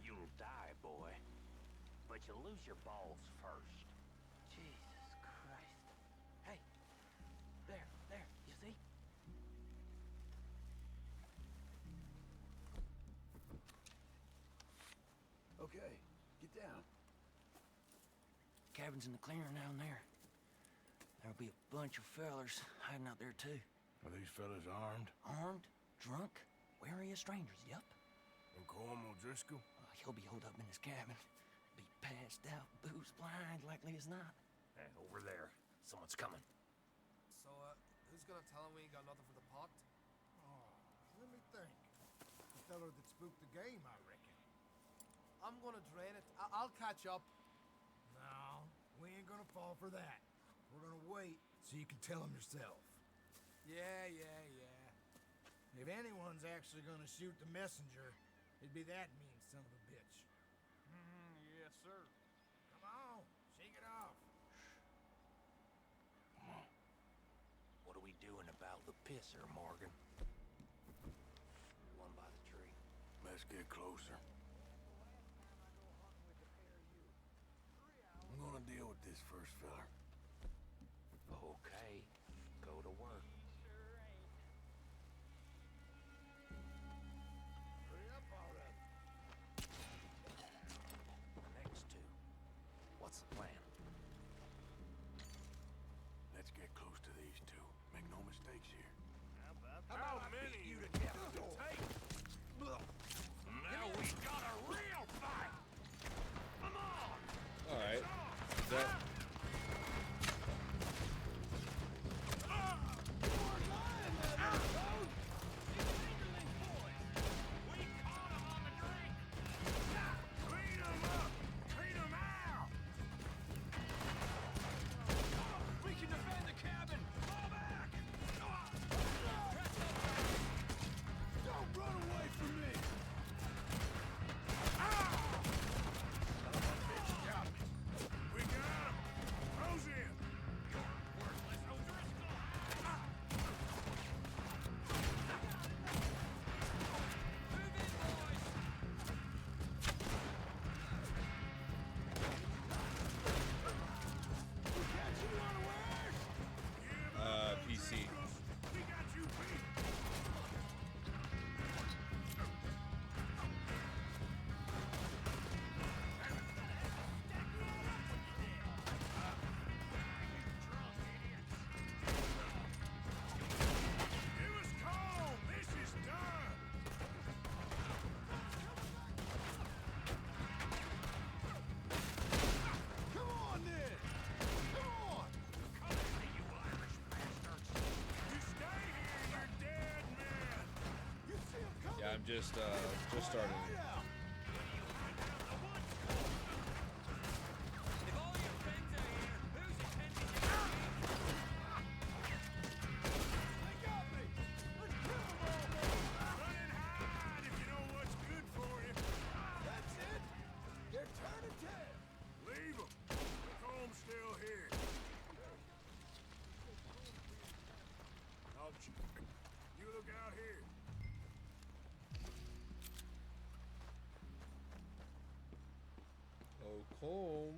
S5: You'll die, boy. But you'll lose your balls first.
S10: Jesus Christ. Hey, there, you see?
S3: Okay, get down.
S10: Cabin's in the clearing down there. There'll be a bunch of fellers hiding out there too.
S3: Are these fellas armed?
S10: Armed, drunk, wary of strangers, yup.
S3: And Colm O'Driscoll?
S10: He'll be holed up in his cabin. Be passed out, booze blind, likely as not.
S5: Hey, over there. Someone's coming.
S18: So, who's gonna tell him we ain't got nothing for the pot?
S9: Oh, let me think. The fella that spooked the game, I reckon.
S18: I'm gonna drain it. I'll catch up.
S9: No, we ain't gonna fall for that. We're gonna wait so you can tell him yourself.
S18: Yeah.
S9: If anyone's actually gonna shoot the messenger, it'd be that mean son of a bitch.
S18: Yes, sir.
S9: Come on, shake it off.
S5: What are we doing about the pisser, Morgan? One by the tree.
S3: Let's get closer. I'm gonna deal with this first fella.
S5: Okay, go to work.
S9: Hurry up already.
S5: Next two. What's the plan?
S3: Let's get close to these two. Make no mistakes here.
S5: How many you to death to take? Now we got a real fight. Come on.
S1: All right. That. just started.
S3: Leave him. Holmes still here. Don't you? You look out here.
S1: Oh, Colm.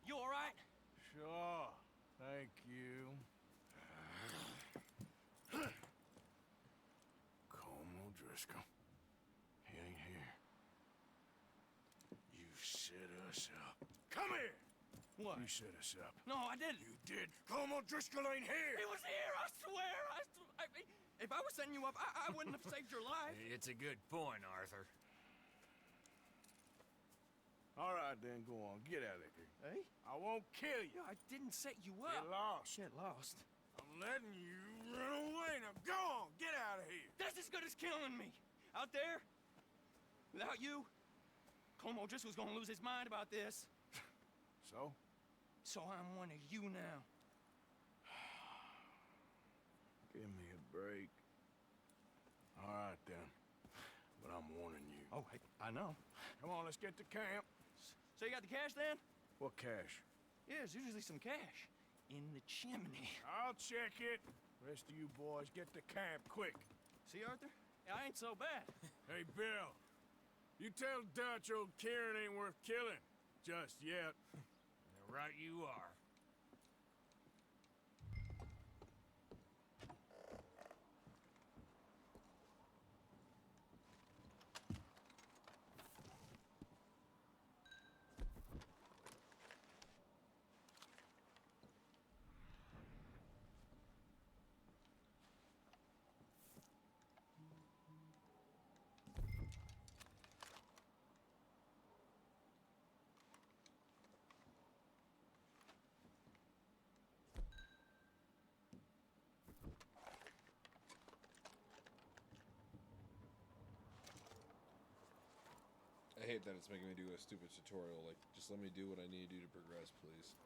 S15: You all right?
S3: Sure. Thank you. Colm O'Driscoll. He ain't here. You set us up. Come here!
S15: What?
S3: You set us up.
S15: No, I didn't.
S3: You did. Colm O'Driscoll ain't here!
S15: He was here, I swear. If I was setting you up, I wouldn't have saved your life.
S5: It's a good point, Arthur.
S3: All right, then, go on. Get out of here.
S15: Hey?
S3: I won't kill you.
S15: I didn't set you up.
S3: Get lost.
S15: Shit, lost.
S3: I'm letting you run away. Now go on. Get out of here.
S15: That's as good as killing me. Out there, without you, Colm O'Driscoll's gonna lose his mind about this.
S3: So?
S15: So I'm one of you now.
S3: Give me a break. All right, then. But I'm warning you.
S15: Oh, hey, I know.
S3: Come on, let's get to camp.
S15: So you got the cash then?
S3: What cash?
S15: Yeah, there's usually some cash. In the chimney.
S3: I'll check it. Rest of you boys, get to camp quick.
S15: See, Arthur? I ain't so bad.
S3: Hey, Bill. You tell Dutch old Kieran ain't worth killing. Just yet.
S5: Right you are.
S1: I hate that it's making me do a stupid tutorial. Like, just let me do what I need to do to progress, please.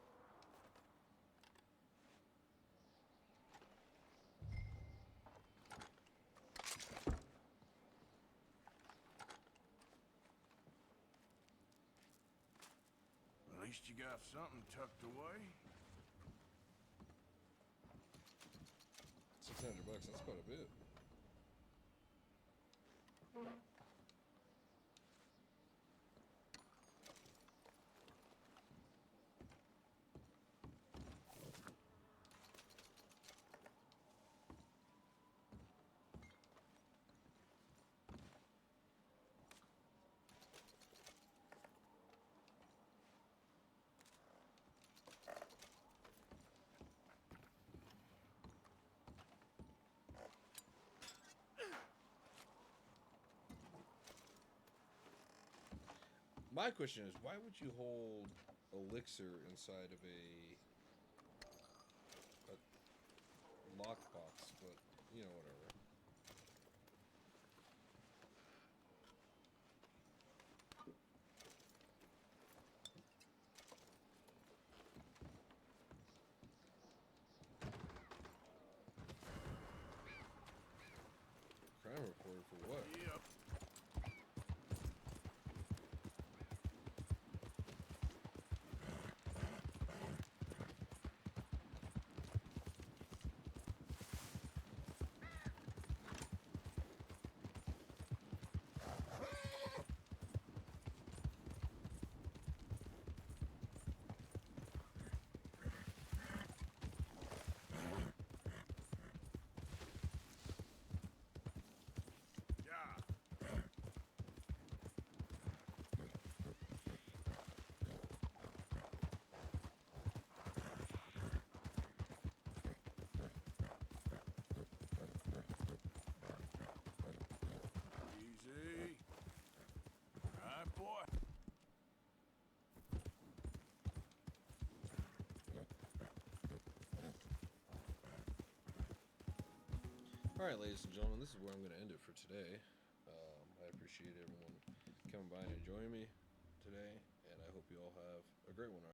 S3: At least you got something tucked away.
S1: $600, that's quite a bit. My question is, why would you hold elixir inside of a lockbox? But, you know, whatever. Crime reported for what?
S3: Yep.
S1: Alright, ladies and gentlemen, this is where I'm going to end it for today. I appreciate everyone coming by and enjoying me today, and I hope you all have a great one.